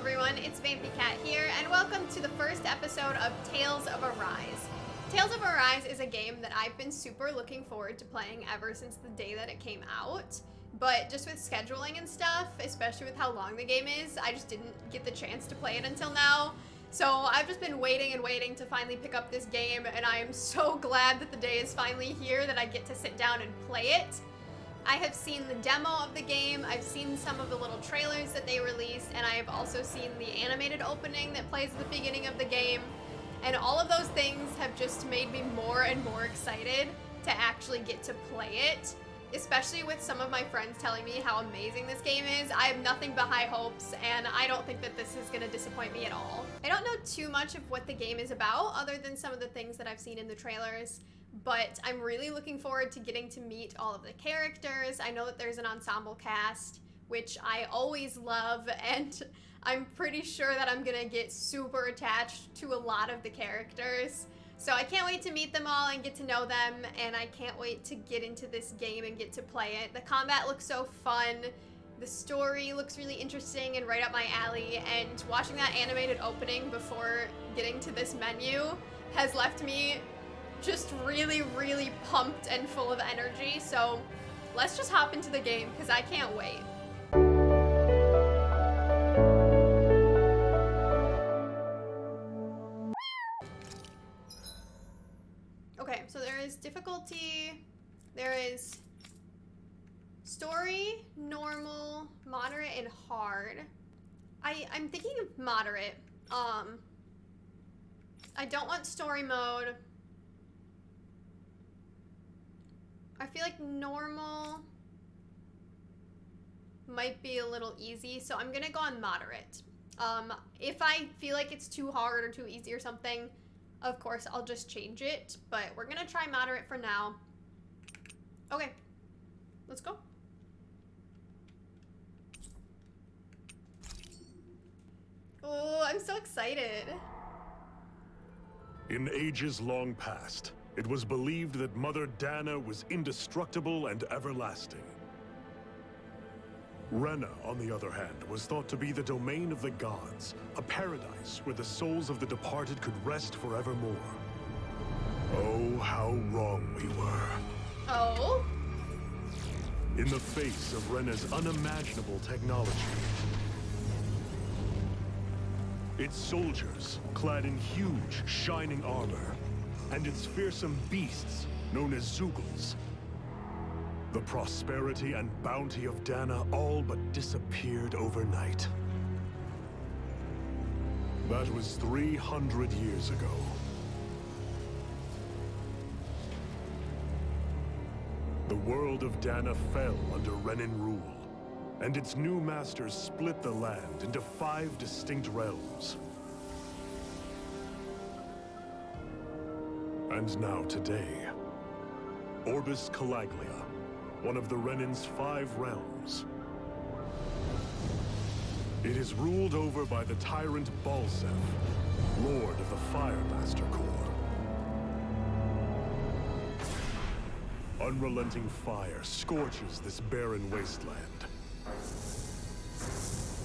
everyone, it's VampiCat here, and welcome to the first episode of Tales of Arise. Tales of Arise is a game that I've been super looking forward to playing ever since the day that it came out, but just with scheduling and stuff, especially with how long the game is, I just didn't get the chance to play it until now. So I've just been waiting and waiting to finally pick up this game, and I am so glad that the day is finally here that I get to sit down and play it. I have seen the demo of the game, I've seen some of the little trailers that they released, and I have also seen the animated opening that plays at the beginning of the game. And all of those things have just made me more and more excited to actually get to play it, especially with some of my friends telling me how amazing this game is. I have nothing but high hopes, and I don't think that this is going to disappoint me at all. I don't know too much of what the game is about, other than some of the things that I've seen in the trailers, but I'm really looking forward to getting to meet all of the characters. I know that there's an ensemble cast, which I always love, and I'm pretty sure that I'm gonna get super attached to a lot of the characters. So I can't wait to meet them all and get to know them, and I can't wait to get into this game and get to play it. The combat looks so fun, the story looks really interesting and right up my alley, and watching that animated opening before getting to this menu has left me just really, really pumped and full of energy. So let's just hop into the game, because I can't wait. Okay, so there is difficulty, there is story, normal, moderate, and hard. I'm thinking of moderate. I don't want story mode. I feel like normal might be a little easy, so I'm gonna go on moderate. If I feel like it's too hard or too easy or something, of course I'll just change it, but we're gonna try moderate for now. Okay, let's go. Oh, I'm so excited. In ages long past, it was believed that Mother Dahnan was indestructible and everlasting. Renan, on the other hand, was thought to be the domain of the gods, a paradise where the souls of the departed could rest forevermore. Oh, how wrong we were. Oh? In the face of Renan's unimaginable technology, its soldiers, clad in huge, shining armor, and its fearsome beasts, known as Zeugles. The prosperity and bounty of Dahnan all but disappeared overnight. That was 300 years ago. The world of Dahnan fell under Renan rule, and its new masters split the land into 5 distinct realms. And now today, Orbis Calaglia, one of the Renan's 5 realms. It is ruled over by the tyrant Balsef, Lord of the Firemaster Corps. Unrelenting fire scorches this barren wasteland.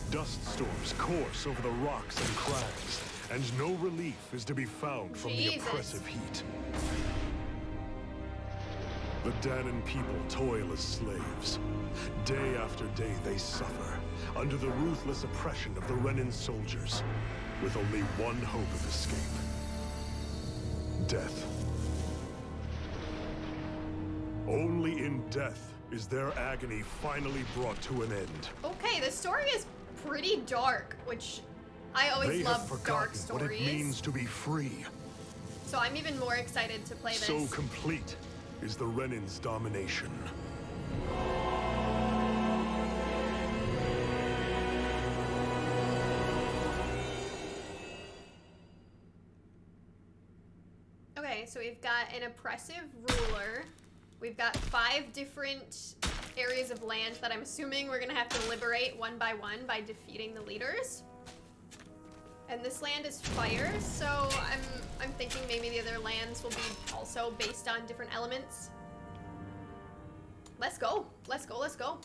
Dust storms course over the rocks and crags, and no relief is to be found from the oppressive heat. The Dahnan people toil as slaves. Day after day they suffer, under the ruthless oppression of the Renan soldiers, with only one hope of escape: death. Only in death is their agony finally brought to an end. Okay, the story is pretty dark, which I always love dark stories. What it means to be free. So I'm even more excited to play this. So complete is the Renan's domination. Okay, so we've got an oppressive ruler. We've got 5 different areas of land that I'm assuming we're gonna have to liberate one by defeating the leaders. And this land is fire, so I'm thinking maybe the other lands will be also based on different elements. Let's go. Let's go. Let's go.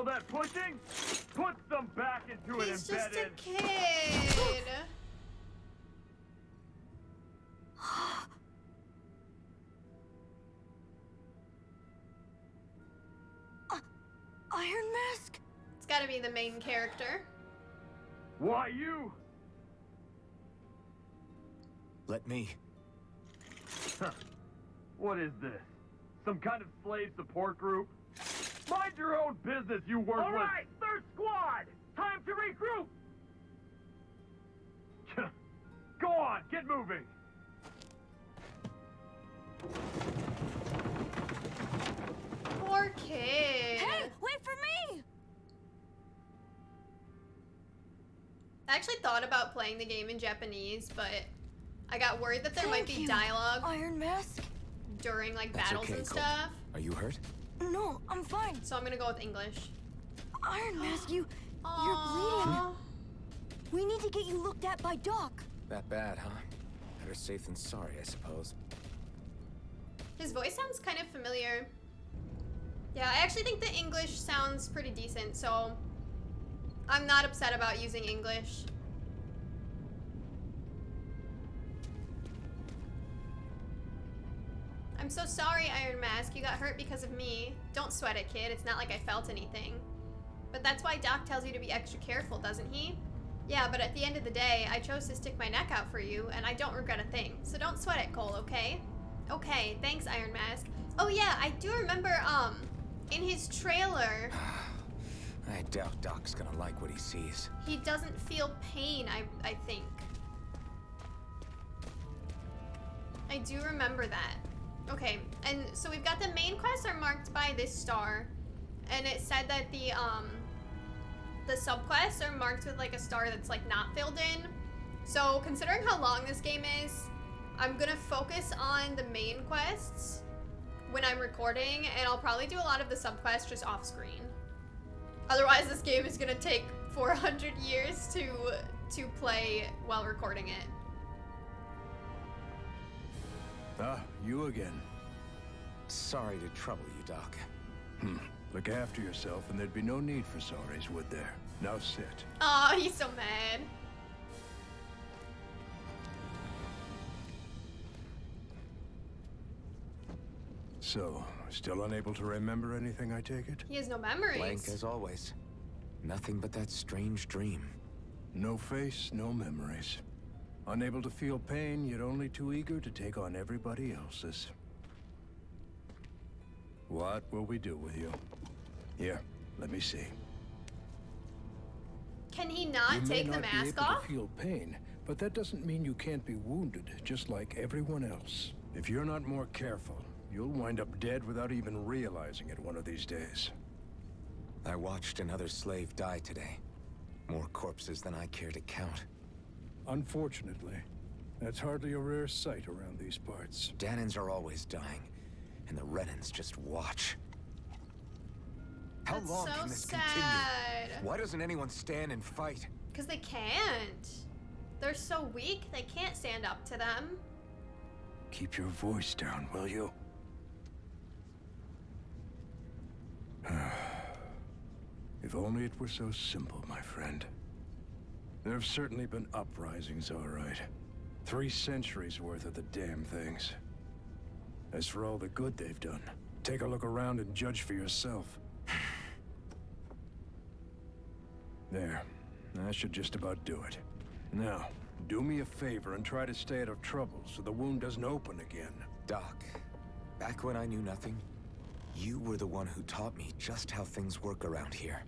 All that pushing? Put some back into it, He's just a embedded. kid. Iron Mask? It's gotta be the main character. Why you? Let me. Huh. What is this? Some kind of slave support group? Mind your own business, you worthless. All right, third squad. Time to regroup. Go on, get moving. Poor kid. Hey, wait for me! I actually thought about playing the game in Japanese, but I got worried that there might be dialogue Iron Mask? during like That's battles okay, and Cole. stuff. Are you hurt? No, I'm fine. So I'm gonna go with English. Iron Mask, you're bleeding. Aww. We need to get you looked at by Doc. That bad, huh? Better safe than sorry, I suppose. His voice sounds kind of familiar. Yeah, I actually think the English sounds pretty decent, so I'm not upset about using English. I'm so sorry, Iron Mask. You got hurt because of me. Don't sweat it, kid. It's not like I felt anything. But that's why Doc tells you to be extra careful, doesn't he? Yeah, but at the end of the day, I chose to stick my neck out for you, and I don't regret a thing. So don't sweat it, Cole, okay? Okay, thanks, Iron Mask. Oh yeah, I do remember, in his trailer, I doubt Doc's gonna like what he sees. he doesn't feel pain, I think. I do remember that. Okay, and so we've got the main quests are marked by this star, and it said that the subquests are marked with like a star that's like not filled in. So considering how long this game is, I'm gonna focus on the main quests when I'm recording, and I'll probably do a lot of the subquests just off screen. Otherwise, this game is gonna take 400 years to play while recording it. Ah, you again. Sorry to trouble you, Doc. Look after yourself and there'd be no need for sorries, would there? Now sit. Oh, he's so mad. So, still unable to remember anything, I take it? He has no memories. Blank as always. Nothing but that strange dream. No face, no memories. Unable to feel pain, yet only too eager to take on everybody else's. What will we do with you? Here, let me see. Can he not You may take the not be mask able off? to feel pain, but that doesn't mean you can't be wounded, just like everyone else. If you're not more careful, you'll wind up dead without even realizing it one of these days. I watched another slave die today. More corpses than I care to count. Unfortunately, that's hardly a rare sight around these parts. Dahnans are always dying, and the Renans just watch. How That's long so can this sad. continue? Why doesn't anyone stand and fight? Because they can't. They're so weak, they can't stand up to them. Keep your voice down, will you? If only it were so simple, my friend. There have certainly been uprisings, all right. 3 centuries worth of the damn things. As for all the good they've done, take a look around and judge for yourself. There. That should just about do it. Now, do me a favor and try to stay out of trouble so the wound doesn't open again. Doc, back when I knew nothing, you were the one who taught me just how things work around here.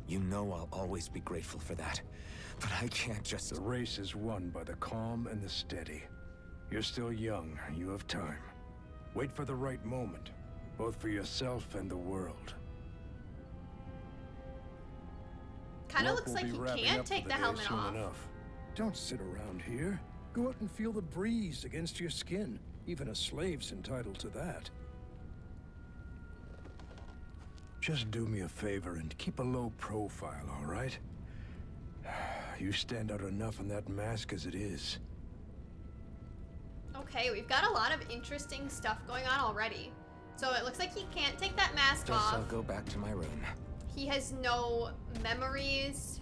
You know I'll always be grateful for that. But I can't just... The race is won by the calm and the steady. You're still young. You have time. Wait for the right moment, both for yourself and the world. Kind of Work looks will like be he wrapping can't up for take the the day helmet soon off. enough. Don't sit around here. Go out and feel the breeze against your skin. Even a slave's entitled to that. Just do me a favor and keep a low profile, all right? You stand out enough in that mask as it is. Okay, we've got a lot of interesting stuff going on already. So it looks like he can't take that mask Guess off. I'll go back to my room. He has no memories.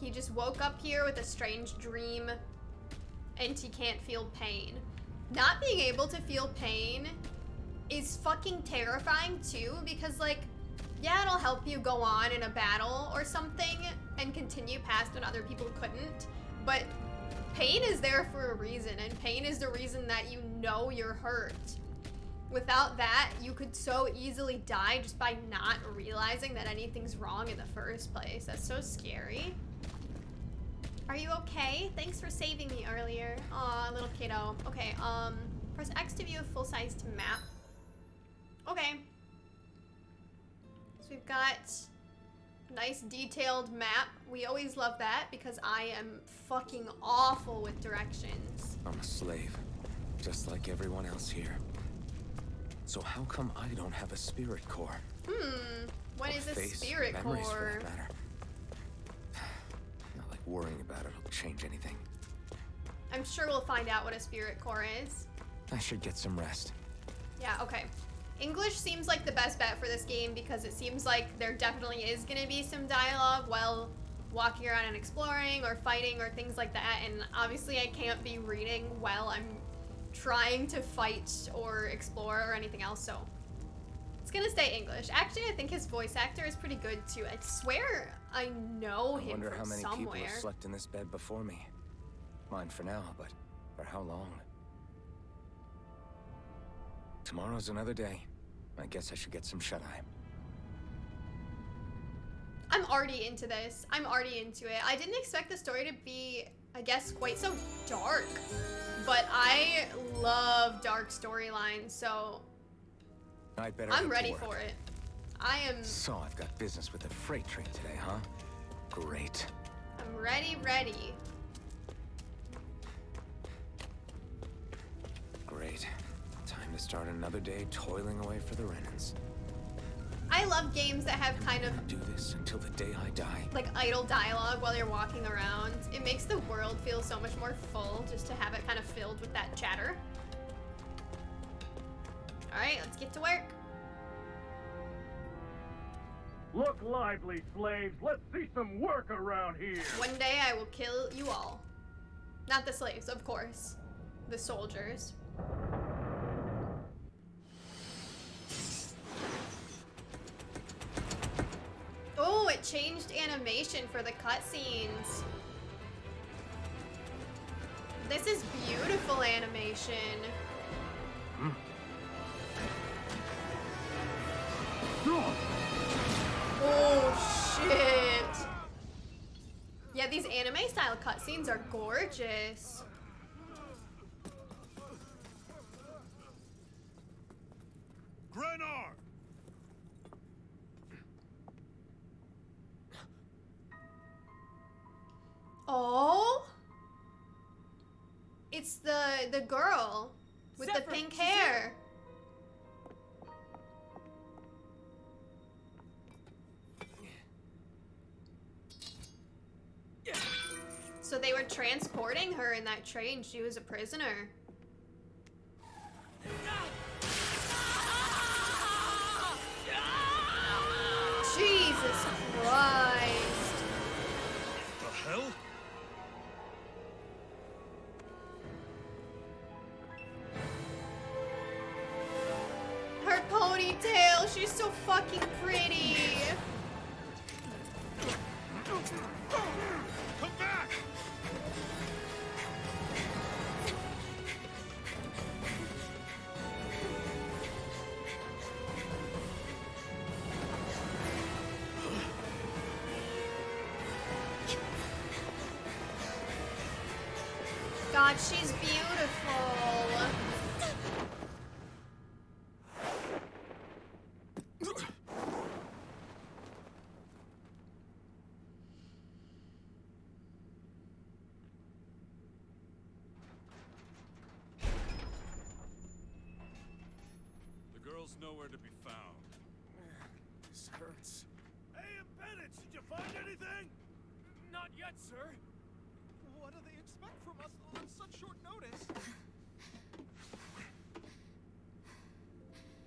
He just woke up here with a strange dream, and he can't feel pain. Not being able to feel pain is fucking terrifying too, because like, yeah, it'll help you go on in a battle or something and continue past when other people couldn't, but pain is there for a reason, and pain is the reason that you know you're hurt. Without that, you could so easily die just by not realizing that anything's wrong in the first place. That's so scary. Are you okay? Thanks for saving me earlier. Aw, little kiddo. Okay, press X to view a full-sized map. Okay. So we've got nice detailed map. We always love that because I am fucking awful with directions. I'm a slave, just like everyone else here. So how come I don't have a spirit core? What is a Face, spirit memories core? for that matter. Not like worrying about it'll change anything. I'm sure we'll find out what a spirit core is. I should get some rest. Yeah, okay. English seems like the best bet for this game because it seems like there definitely is gonna be some dialogue while walking around and exploring or fighting or things like that, and obviously I can't be reading while I'm trying to fight or explore or anything else, so it's gonna stay English. Actually, I think his voice actor is pretty good too. I swear I know him I wonder from how many somewhere. people have slept in this bed before me. Mine for now, but for how long? Tomorrow's another day. I guess I should get some shut-eye. I'm already into this. I'm already into it. I didn't expect the story to be, I guess, quite so dark. But I love dark storylines, so I'd better I'm get to ready work. for it. I am... So I've got business with the freight train today, huh? Great. I'm ready. Great. Time to start another day toiling away for the Renans. I love games that have kind of Do this until the day I die. like idle dialogue while you're walking around. It makes the world feel so much more full just to have it kind of filled with that chatter. All right, let's get to work. Look lively, slaves. Let's see some work around here. One day I will kill you all. Not the slaves, of course. The soldiers. Oh, it changed animation for the cutscenes. This is beautiful animation. Oh, shit. Yeah, these anime style cutscenes are gorgeous. Renan! Oh, it's the girl with the pink hair. So they were transporting her in that train. She was a prisoner. Jesus Christ. The hell? Her ponytail, she's so fucking pretty. Come back! God, she's beautiful. The girl's nowhere to be found. This hurts. Hey, Bennett, did you find anything? Not yet, sir. What do they expect from us on such short notice?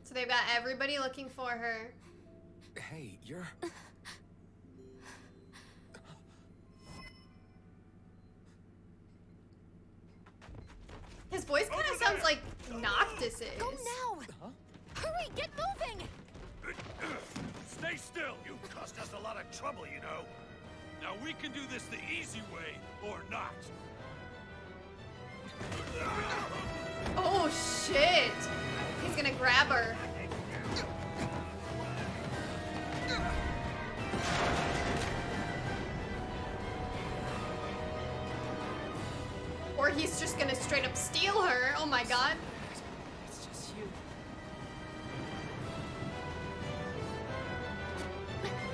So they've got everybody looking for her. Hey, You're... His voice kind of sounds like Noctis's. Go now! Huh? Hurry, get moving! Stay still! You caused us a lot of trouble, you know. Now we can do this the easy way, or not. Oh shit! He's gonna grab her. Or he's just gonna straight up steal her. Oh my god. It's just you.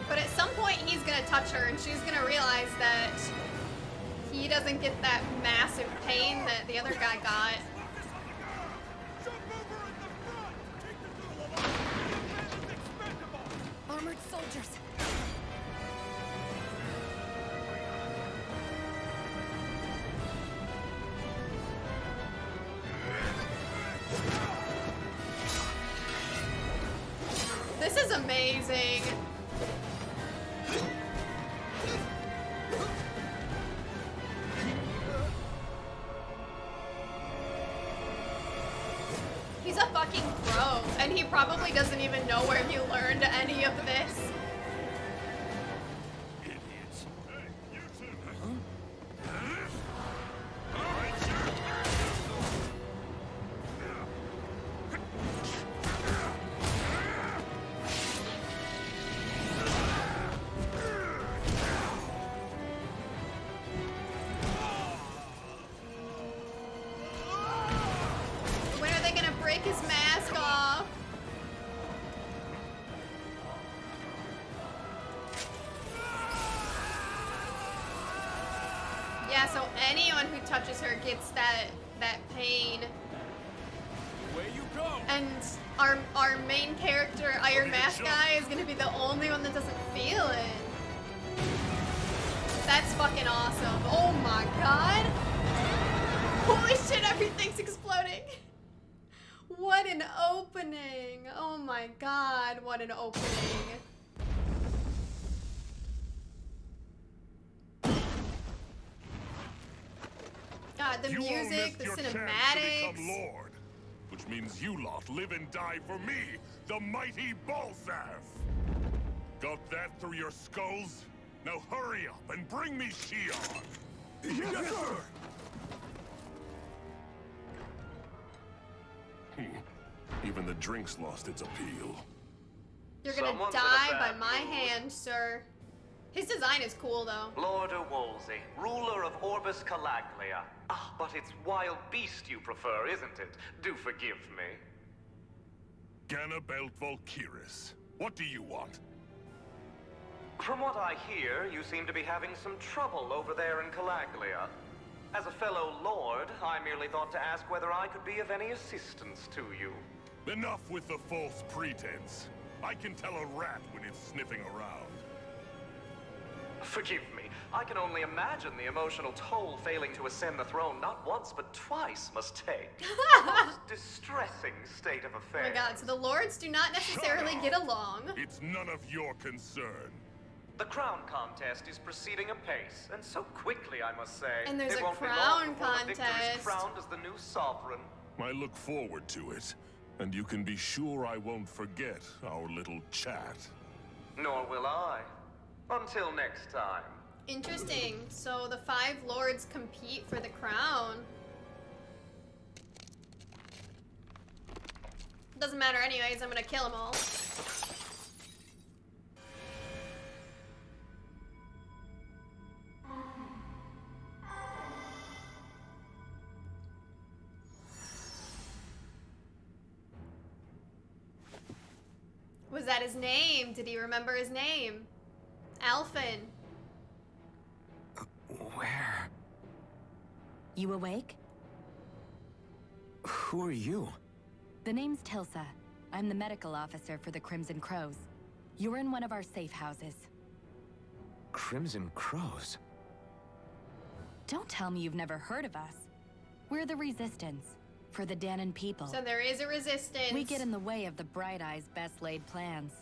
But at some point he's gonna touch her and she's gonna realize that he doesn't get that massive pain that the other guy got. Armored soldiers. This is amazing. He's a fucking pro, and he probably doesn't even know where he learned any of this. Idiots. Hey, you two. When are they gonna break his mask off? Yeah, so anyone who touches her gets that pain. Where you go? And our main character, Iron Mask guy, is gonna be the only one that doesn't feel it. That's fucking awesome. Oh my god. Holy shit, everything's exploding. What an opening. Oh my god, what an opening. God, the You all music, missed the your chance to cinematics. become Lord, which means you lot live and die for me, the mighty Balzav. Got that through your skulls? Now hurry up and bring me Shionne. Yes, sir. Even the drink's lost its appeal. You're gonna Someone's in die a by bad my mood. hand, sir. His design is cool, though. Lord Wolsey, ruler of Orbis Calaglia. Ah, but it's wild beast you prefer, isn't it? Do forgive me. Ganabelt Volkiris, what do you want? From what I hear, you seem to be having some trouble over there in Calaglia. As a fellow lord, I merely thought to ask whether I could be of any assistance to you. Enough with the false pretense. I can tell a rat when it's sniffing around. Forgive me, I can only imagine the emotional toll failing to ascend the throne not once but twice must take. A most distressing state of Oh affairs. my god, so the lords do not necessarily Shut up. get along. It's none of your concern. The crown contest is proceeding apace, and so quickly, I must say. And there's it a won't be long crown before the victor is contest. crowned as the new sovereign. I look forward to it, and you can be sure I won't forget our little chat. Nor will I. Until next time. Interesting. So the 5 lords compete for the crown. Doesn't matter anyways, I'm gonna kill them all. Was that his name? Did he remember his name? Alphen. Where? You awake? Who are you? The name's Tilsa. I'm the medical officer for the Crimson Crows. You're in one of our safe houses. Crimson Crows? Don't tell me you've never heard of us. We're the Resistance, for the Dahnan people. So there is a resistance. We get in the way of the Bright Eye's best laid plans.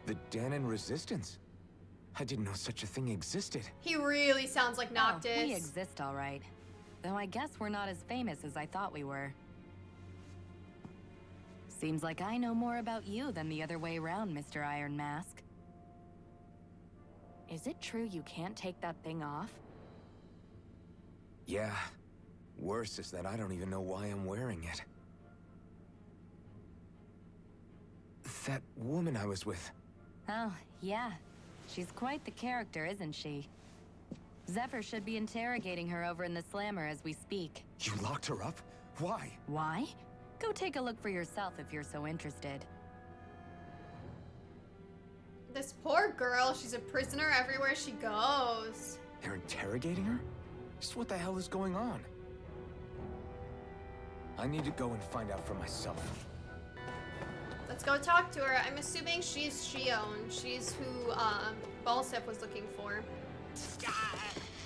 The Dahnan resistance? I didn't know such a thing existed. He really sounds like Noctis. Oh, we exist, all right. Though I guess we're not as famous as I thought we were. Seems like I know more about you than the other way around, Mr. Iron Mask. Is it true you can't take that thing off? Yeah. Worse is that I don't even know why I'm wearing it. That woman I was with. Oh, yeah. She's quite the character, isn't she? Zephyr should be interrogating her over in the Slammer as we speak. You locked her up? Why? Why? Go take a look for yourself if you're so interested. This poor girl, she's a prisoner everywhere she goes. They're interrogating her? Just what the hell is going on? I need to go and find out for myself. Let's go talk to her. I'm assuming she's Shionne. She's who Balsep was looking for.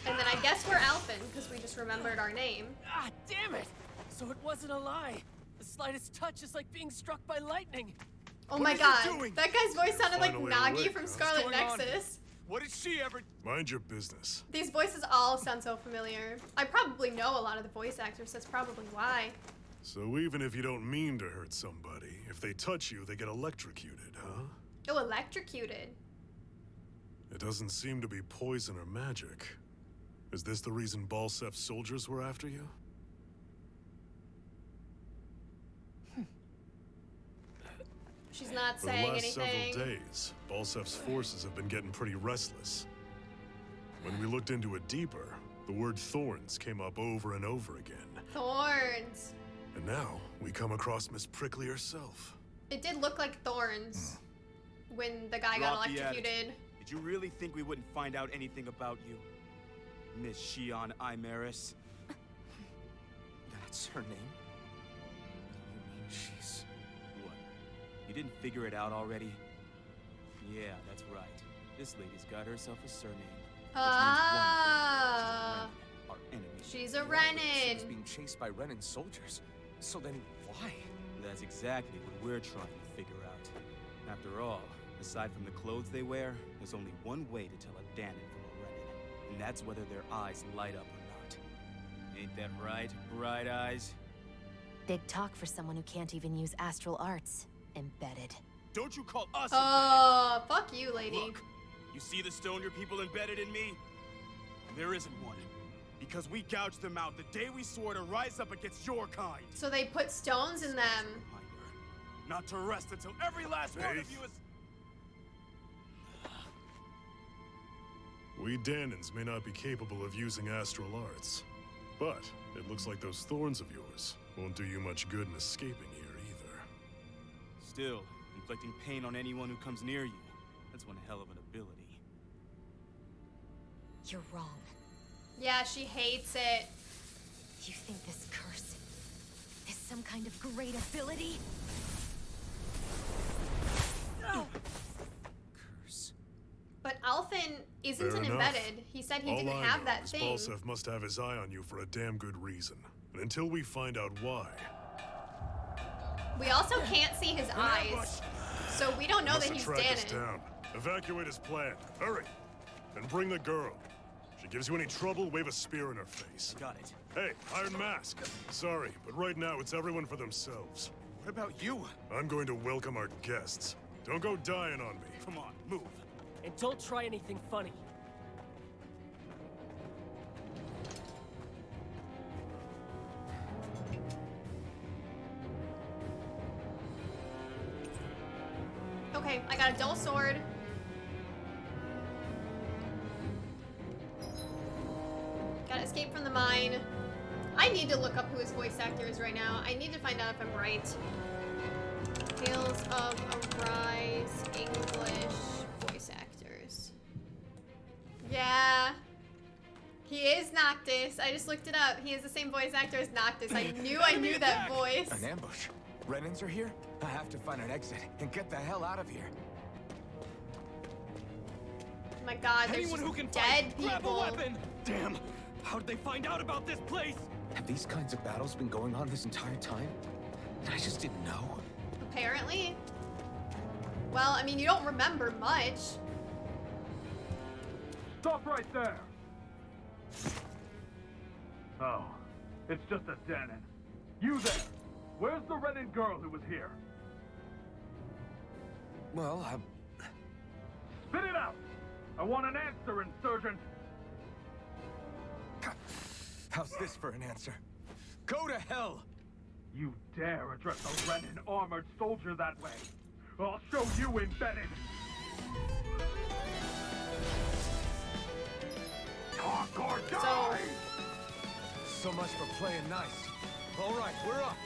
And then I guess we're Alphen, because we just remembered our name. Ah, damn it! So it wasn't a lie. The slightest touch is like being struck by lightning. Oh my god, that guy's voice sounded like Finally Nagi awake, from huh? Scarlet What's going on? Nexus. What did she ever... Mind your business. These voices all sound so familiar. I probably know a lot of the voice actors, that's probably why. So even if you don't mean to hurt somebody, if they touch you, they get electrocuted, huh? Oh, electrocuted. It doesn't seem to be poison or magic. Is this the reason Balsef's soldiers were after you? She's not For the saying last anything. several days, Balsef's forces have been getting pretty restless. When we looked into it deeper, the word thorns came up over and over again. Thorns. And now, we come across Miss Prickly herself. It did look like thorns when the guy got Drop the electrocuted. Did you really think we wouldn't find out anything about you? Miss Shionne Imaris? That's her name? You mean she's... What? You didn't figure it out already? Yeah, that's right. This lady's got herself a surname. Ah. Our enemy. She's a She was Renan. being chased by Renan's soldiers. So then, why? That's exactly what we're trying to figure out. After all, aside from the clothes they wear, there's only one way to tell a Dahnan from a Renan, and that's whether their eyes light up or not. Ain't that right, Bright Eyes? Big talk for someone who can't even use astral arts. Embedded. Don't you call us Oh, fuck you, lady. embedded! Look, you see the stone your people embedded in me? There isn't one. Because we gouged them out the day we swore to rise up against your kind. So they put stones in them. Reminder, not to rest until every last one of you is... We Dahnans may not be capable of using astral arts, but it looks like those thorns of yours won't do you much good in escaping here either. Still, inflicting pain on anyone who comes near you, that's one hell of an ability. You're wrong. Yeah, she hates it. You think this curse is some kind of great ability? Curse. But Alphen isn't Fair an enough. embedded. He said he All didn't I have know that is thing. Balsef must have his eye on you for a damn good reason. And until we find out why, We also can't see his eyes. So we don't know must that have he's tracked us Dahnan. down. Evacuate his plan. Hurry! And bring the girl. If she gives you any trouble, wave a spear in her face. Got it. Hey, Iron Mask. Sorry, but right now it's everyone for themselves. What about you? I'm going to welcome our guests. Don't go dying on me. Come on, move. And don't try anything funny. Okay, I got a dull sword. Gotta escape from the mine. I need to look up who his voice actor is right now. I need to find out if I'm right. Tales of Arise English voice actors. Yeah. He is Noctis. I just looked it up. He is the same voice actor as Noctis. I knew that voice. An ambush. Renans are here? I have to find an exit and get the hell out of here. Oh my god, there's Anyone who just can dead fight, people. grab a weapon! Damn! How did they find out about this place? Have these kinds of battles been going on this entire time? And I just didn't know? Apparently. Well, I mean, you don't remember much. Stop right there! Oh, it's just a Dahnan. You there! Where's the Renan girl who was here? Well, Spit it out! I want an answer, Insurgent! how's this for an answer? Go to hell! You dare address a Renan armored soldier that way? I'll show you embedded! Talk or die! So much for playing nice. All right, we're up.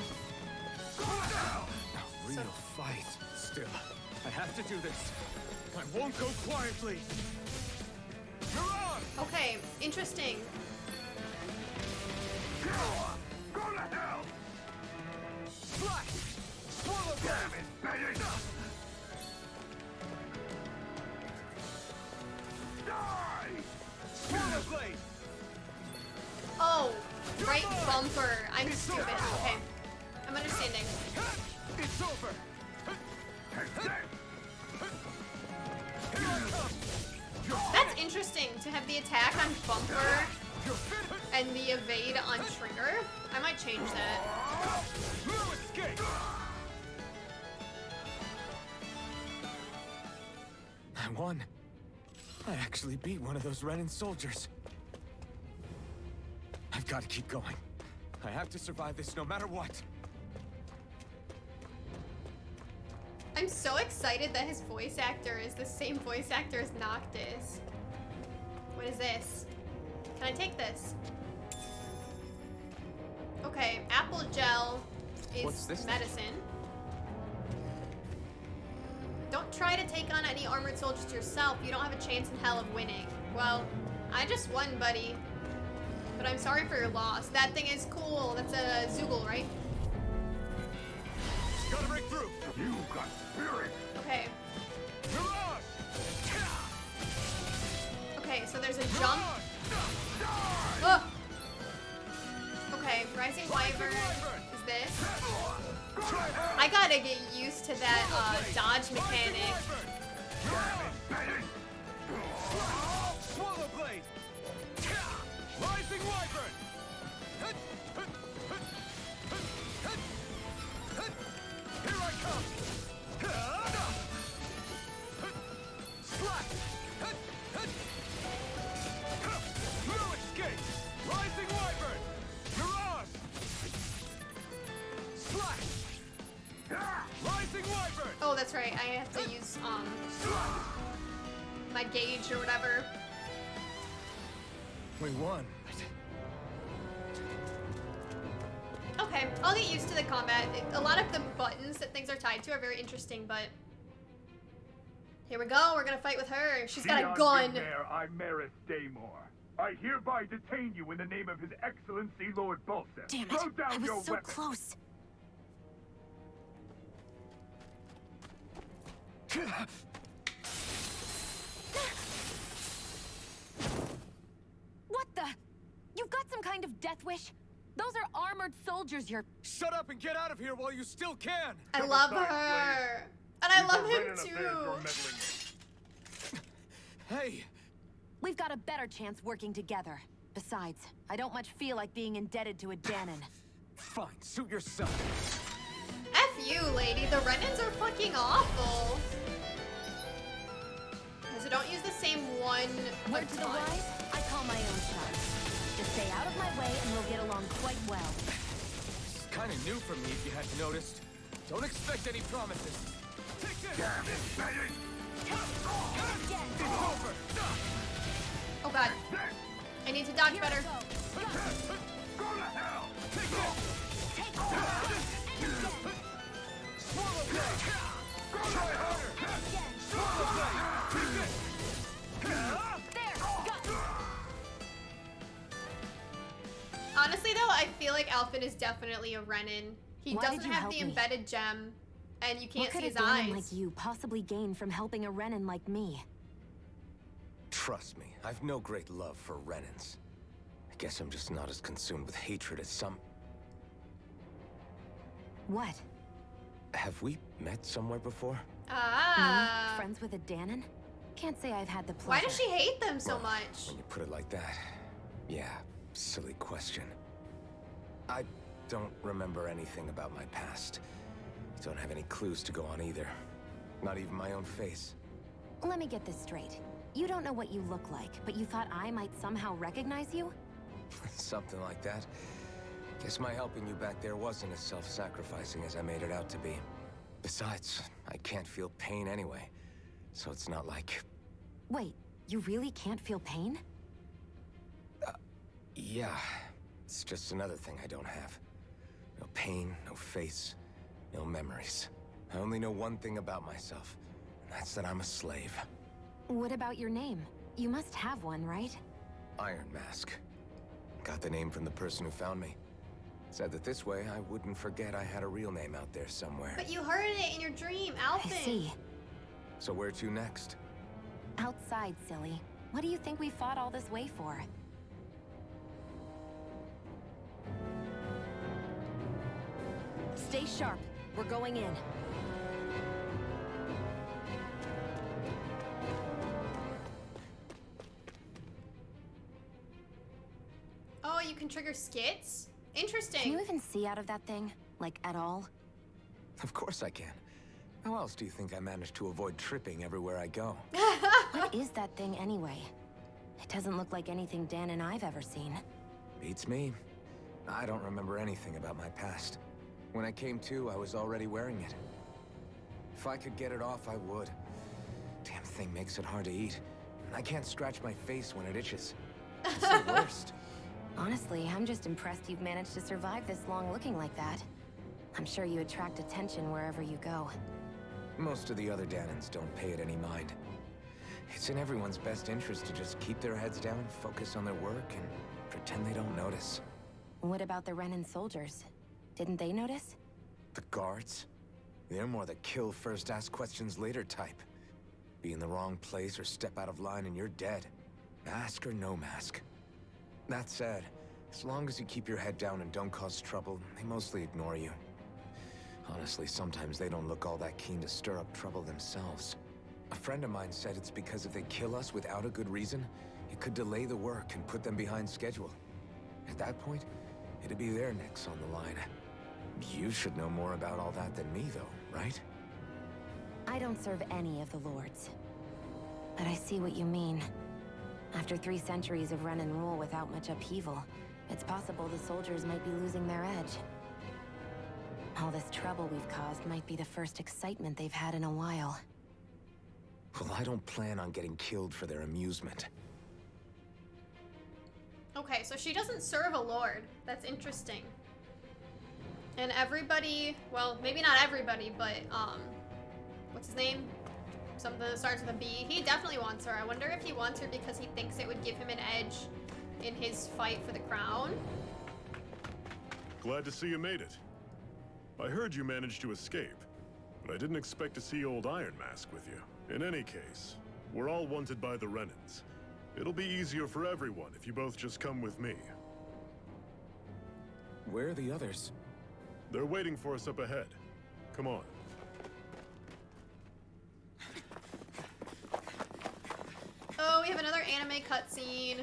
Go to hell! A real fight. Still, I have to do this. I won't go quietly. You're on! Okay, interesting. Go to hell! Slash! Swallow Damn it, Betty! Die! Swallow blade! Oh, right bumper. I'm stupid. Okay. I'm understanding. It's over! That's interesting to have the attack on bumper and the evade on trigger. I might change that. No escape! I won. I actually beat one of those Renan soldiers. I've got to keep going. I have to survive this no matter what. I'm so excited that his voice actor is the same voice actor as Noctis. What is this? Can I take this? Okay, apple gel is What's this? medicine. Don't try to take on any armored soldiers yourself. You don't have a chance in hell of winning. Well, I just won, buddy. But I'm sorry for your loss. That thing is cool. That's a Zoogle, right? Gotta break through. You got spirit! Okay. Mirage! Okay, so there's a jump. Oh! Okay, Rising Wyvern is this. I gotta get used to that dodge mechanic. Swallow blade! Rising Wyvern! Here I come! Slash! No escape! Rising Wyvern! Mirage! Slash! Rising Wyvern! Oh, that's right. I have to use my gauge or whatever. We won. Okay, I'll get used to the combat. A lot of the buttons that things are tied to are very interesting, but here we go. We're gonna fight with her. She's got a gun. Mayor Imaris Daymore. I hereby detain you in the name of His Excellency Lord Bolseth. Damn it! Throw down I your was so weapon. close. What the? You've got some kind of death wish? Those are armored soldiers you're... Shut up and get out of here while you still can! I Step love aside, her. And I These love are him Renan affairs you're too. meddling in. Hey! We've got a better chance working together. Besides, I don't much feel like being indebted to a Dahnan. Fine, suit yourself. F you, lady. The Renans are fucking awful. Okay, so don't use the same one. Word to the wise, I call my own shot. Just stay out of my way and we'll get along quite well. It's kind of new for me, if you hadn't noticed. Don't expect any promises. Take this! Damn it, Betty! It's over! Oh god. I need to dodge better. Go to hell! Take this! Swallow blade! Try harder! Swallow blade! Take this! Honestly though, I feel like Alphen is definitely a Renan. He Why doesn't did you have help the me? embedded gem, and you can't What see could his a Dahnan eyes. like you possibly gain from helping a Renan like me? Trust me, I've no great love for Renans. I guess I'm just not as consumed with hatred as some... What? Have we met somewhere before? Ah. Me, friends with a Dahnan? Can't say I've had the pleasure. Why does she hate them so Well, much? When you put it like that, yeah, silly question. I don't remember anything about my past. Don't have any clues to go on either. Not even my own face. Let me get this straight. You don't know what you look like, but you thought I might somehow recognize you? Something like that. Guess my helping you back there wasn't as self-sacrificing as I made it out to be. Besides, I can't feel pain anyway. So it's not like... Wait, you really can't feel pain? Yeah. It's just another thing I don't have. No pain, no face, no memories. I only know one thing about myself, and that's that I'm a slave. What about your name? You must have one, right? Iron Mask. Got the name from the person who found me. Said that this way I wouldn't forget I had a real name out there somewhere. But you heard it in your dream, Alphen. I see. So where to next? Outside, silly. What do you think we fought all this way for? Stay sharp. We're going in. Oh, you can trigger skits? Can Interesting. you even see out of that thing? Like, at all? Of course I can. How else do you think I managed to avoid tripping everywhere I go? What is that thing anyway? It doesn't look like anything Dan and I've ever seen. Beats me. I don't remember anything about my past. When I came to, I was already wearing it. If I could get it off, I would. Damn thing makes it hard to eat. And I can't scratch my face when it itches. It's the worst. Honestly, I'm just impressed you've managed to survive this long looking like that. I'm sure you attract attention wherever you go. Most of the other Dahnans don't pay it any mind. It's in everyone's best interest to just keep their heads down, focus on their work, and pretend they don't notice. What about the Renan soldiers? Didn't they notice? The guards? They're more the kill first, ask questions later type. Be in the wrong place or step out of line and you're dead. Mask or no mask. That said, as long as you keep your head down and don't cause trouble, they mostly ignore you. Honestly, sometimes they don't look all that keen to stir up trouble themselves. A friend of mine said it's because if they kill us without a good reason, it could delay the work and put them behind schedule. At that point, it'd be their necks on the line. You should know more about all that than me, though, right? I don't serve any of the lords. But I see what you mean. After 3 centuries of Renan rule without much upheaval, it's possible the soldiers might be losing their edge. All this trouble we've caused might be the first excitement they've had in a while. Well, I don't plan on getting killed for their amusement. Okay, so she doesn't serve a lord. That's interesting. And everybody, well, maybe not everybody, but, what's his name? Something that starts with a B. He definitely wants her. I wonder if he wants her because he thinks it would give him an edge in his fight for the crown. Glad to see you made it. I heard you managed to escape, but I didn't expect to see old Iron Mask with you. In any case, we're all wanted by the Renans. It'll be easier for everyone if you both just come with me. Where are the others? They're waiting for us up ahead. Come on. Oh, we have another anime cutscene.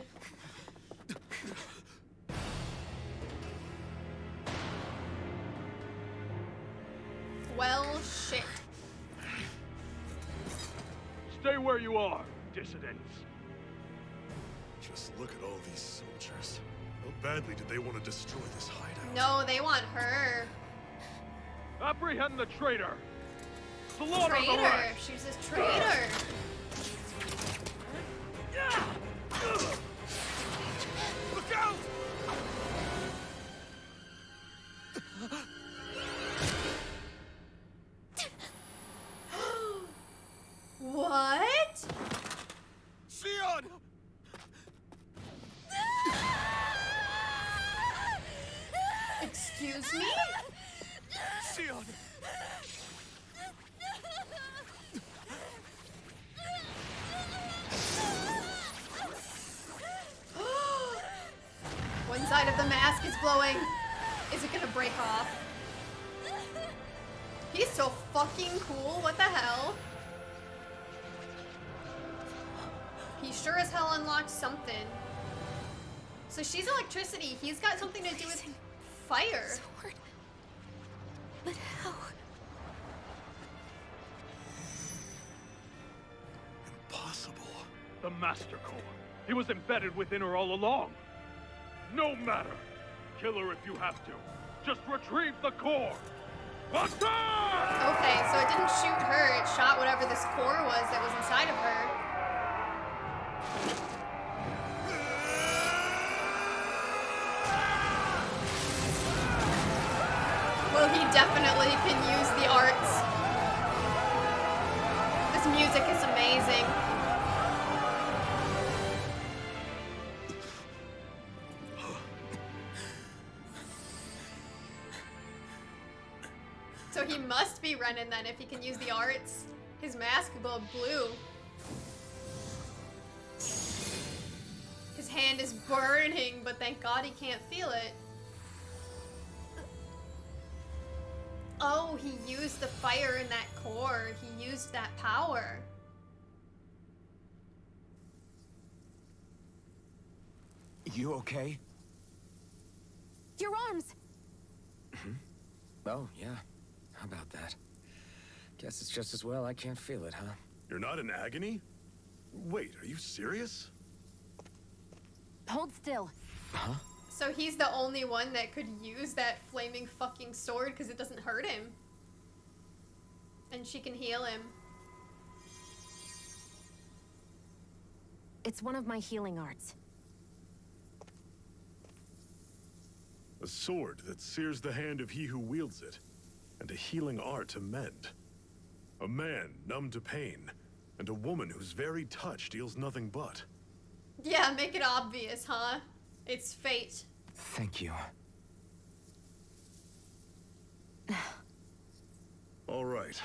Well, shit. Stay where you are, dissidents. Just look at all these soldiers. How badly did they want to destroy this hideout? No, they want her. Apprehend the traitor. Slaughter the Traitor. rest. She's this traitor. Look out! What? Shionne! Excuse me? Shionne! One side of the mask is glowing. Is it gonna break off? He's so fucking cool. What the hell? He sure as hell unlocked something. So she's electricity. He's got something to do with fire. Sword. But how? Impossible. The Master Core. He was embedded within her all along. No matter. Kill her if you have to. Just retrieve the core. Attack! Okay, so it didn't shoot her. It shot whatever this core was that was inside of her. Well, he definitely can use the arts. This music is amazing. So he must be Renan then if he can use the arts. His mask glowed blue. His hand is burning, but thank God he can't feel it. Oh, he used the fire in that core. He used that power. You okay? Your arms! Oh, yeah. How about that? Guess it's just as well I can't feel it, huh? You're not in agony? Wait, are you serious? Hold still. Huh? So he's the only one that could use that flaming fucking sword because it doesn't hurt him. And she can heal him. It's one of my healing arts. A sword that sears the hand of he who wields it, and a healing art to mend. A man numb to pain, and a woman whose very touch deals nothing but. Yeah, make it obvious, huh? It's fate. Thank you. All right,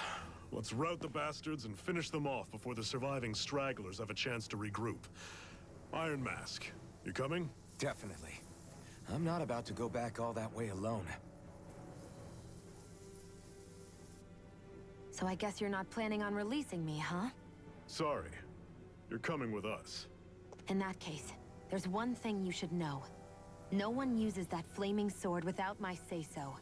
let's rout the bastards and finish them off before the surviving stragglers have a chance to regroup. Iron Mask, you coming? Definitely. I'm not about to go back all that way alone. So I guess you're not planning on releasing me, huh? Sorry, you're coming with us. In that case, there's one thing you should know. No one uses that flaming sword without my say-so.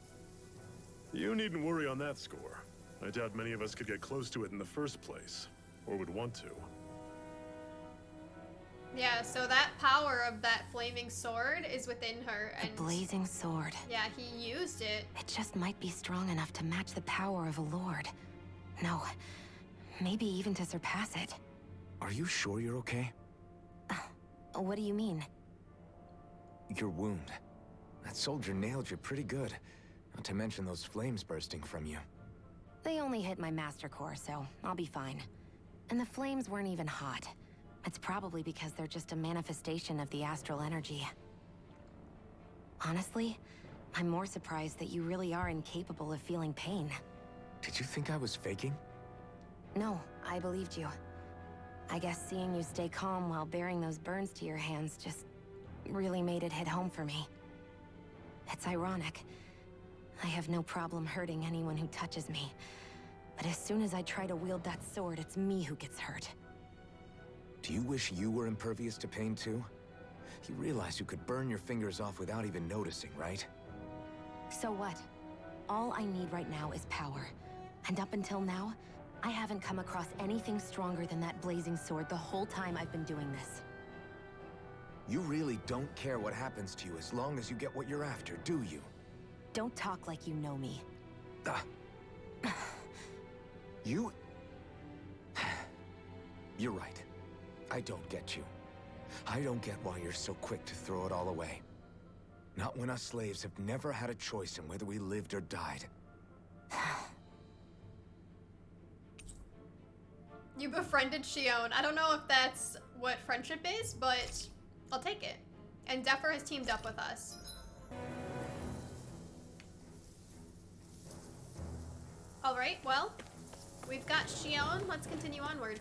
You needn't worry on that score. I doubt many of us could get close to it in the first place, or would want to. Yeah, so that power of that flaming sword is within her, and The blazing sword. yeah, he used it. It just might be strong enough to match the power of a lord. No, maybe even to surpass it. Are you sure you're okay? What do you mean? Your wound. That soldier nailed you pretty good. Not to mention those flames bursting from you. They only hit my master core, so I'll be fine. And the flames weren't even hot. It's probably because they're just a manifestation of the astral energy. Honestly, I'm more surprised that you really are incapable of feeling pain. Did you think I was faking? No, I believed you. I guess seeing you stay calm while bearing those burns to your hands just really made it hit home for me. It's ironic. I have no problem hurting anyone who touches me. But as soon as I try to wield that sword, it's me who gets hurt. Do you wish you were impervious to pain too? You realize you could burn your fingers off without even noticing, right? So what? All I need right now is power. And up until now, I haven't come across anything stronger than that blazing sword the whole time I've been doing this. You really don't care what happens to you as long as you get what you're after, do you? Don't talk like you know me. You... You're right. I don't get you. I don't get why you're so quick to throw it all away. Not when us slaves have never had a choice in whether we lived or died. You befriended Shionne. I don't know if that's what friendship is, but I'll take it. And Zephyr has teamed up with us. Alright, well, we've got Shionne. Let's continue onward.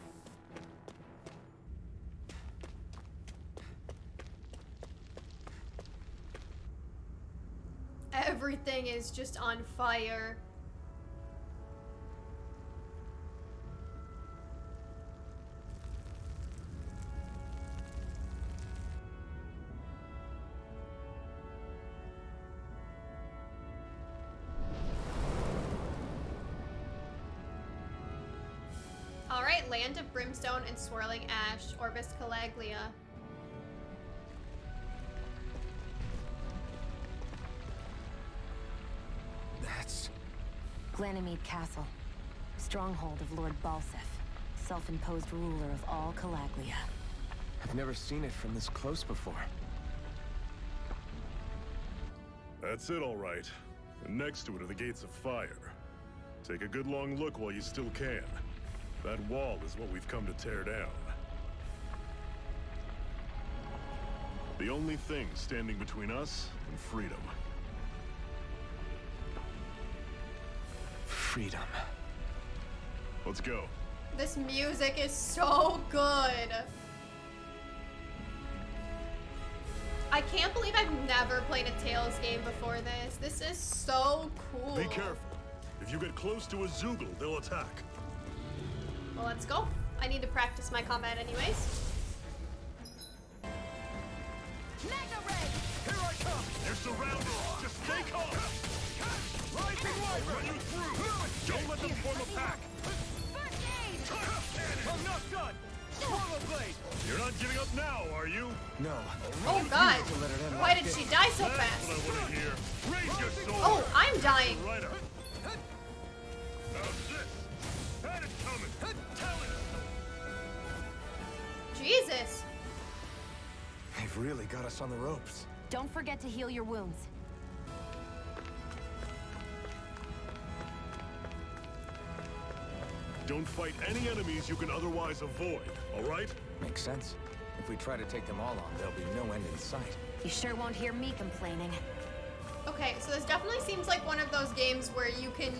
Everything is just on fire. Alright, Land of Brimstone and Swirling Ash, Orbis Calaglia. That's... Glanimede Castle. Stronghold of Lord Balsef. Self-imposed ruler of all Calaglia. I've never seen it from this close before. That's it, all right. And next to it are the Gates of Fire. Take a good long look while you still can. That wall is what we've come to tear down. The only thing standing between us and freedom. Freedom. Let's go. This music is so good. I can't believe I've never played a Tales game before this. This is so cool. Be careful. If you get close to a Zoogle, they'll attack. Well, let's go. I need to practice my combat anyways. Mega Ray! Here I come! They're surrounded. Just stay calm. Rising Wyvern! Run you through. Don't let them form a pack. First aid! I'm not done! Swallow Blade! You're not giving up now, are you? No. Oh god. To let it end Why like did she this. die so That's fast? what I want to hear. Raise your sword. Oh, I'm dying. Right up. How's this? That is coming. Tell it. Jesus. They've really got us on the ropes. Don't forget to heal your wounds. Don't fight any enemies you can otherwise avoid, all right? Makes sense. If we try to take them all on, there'll be no end in sight. You sure won't hear me complaining. Okay, so this definitely seems like one of those games where you can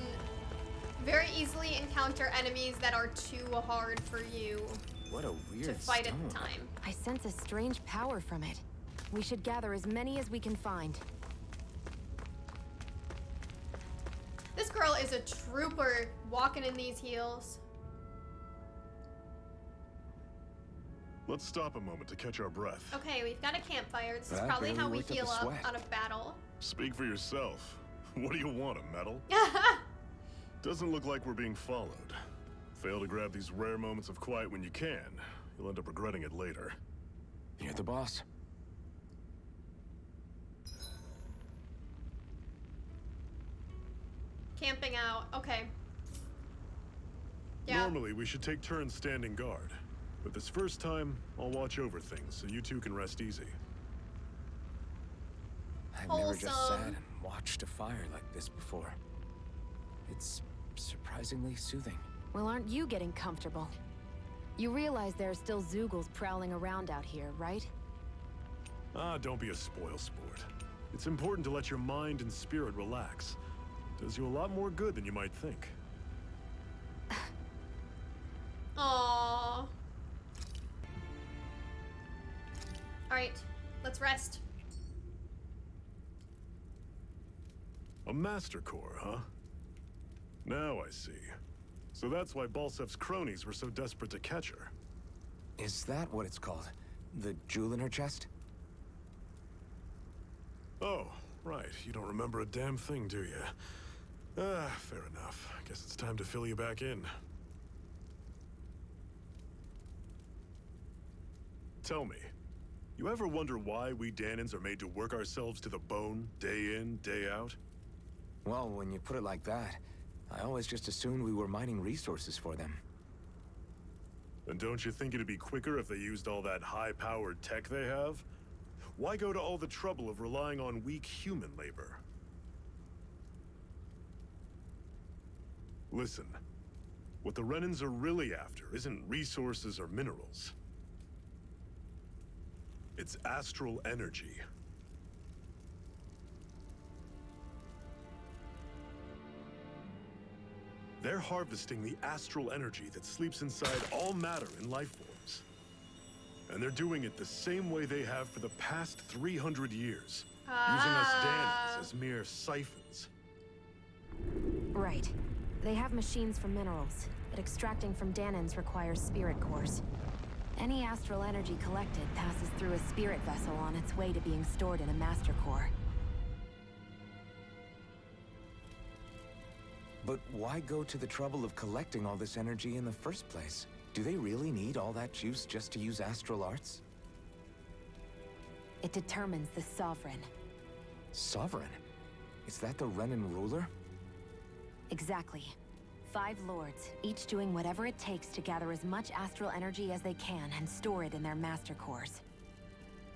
very easily encounter enemies that are too hard for you What a weird to fight at stone. the time. I sense a strange power from it. We should gather as many as we can find. This girl is a trooper walking in these heels. Let's stop a moment to catch our breath. Okay, we've got a campfire. This is That probably barely how we worked up heal a up sweat. out of battle. Speak for yourself. What do you want, a medal? Doesn't look like we're being followed. Fail to grab these rare moments of quiet when you can. You'll end up regretting it later. You're the boss. Camping out. Okay. Yeah. Normally, we should take turns standing guard. But this first time, I'll watch over things so you two can rest easy. I've never just sat Wholesome. and watched a fire like this before. It's surprisingly soothing. Well, aren't you getting comfortable? You realize there are still Zoogles prowling around out here, right? Ah, don't be a spoil sport. It's important to let your mind and spirit relax. Does you a lot more good than you might think. Aww. Alright, let's rest. A Master Core, huh? Now I see. So that's why Balsef's cronies were so desperate to catch her. Is that what it's called? The jewel in her chest? Oh, right. You don't remember a damn thing, do you? Ah, fair enough. Guess it's time to fill you back in. Tell me, you ever wonder why we Dahnans are made to work ourselves to the bone, day in, day out? Well, when you put it like that, I always just assumed we were mining resources for them. And don't you think it'd be quicker if they used all that high-powered tech they have? Why go to all the trouble of relying on weak human labor? Listen, what the Renans are really after isn't resources or minerals. It's astral energy. They're harvesting the astral energy that sleeps inside all matter in life forms. And they're doing it the same way they have for the past 300 years. Using us Dahnans as mere siphons. Right. They have machines for minerals, but extracting from Dahnans requires spirit cores. Any astral energy collected passes through a spirit vessel on its way to being stored in a master core. But why go to the trouble of collecting all this energy in the first place? Do they really need all that juice just to use astral arts? It determines the Sovereign. Sovereign? Is that the Renan ruler? Exactly. 5 lords, each doing whatever it takes to gather as much astral energy as they can and store it in their master cores.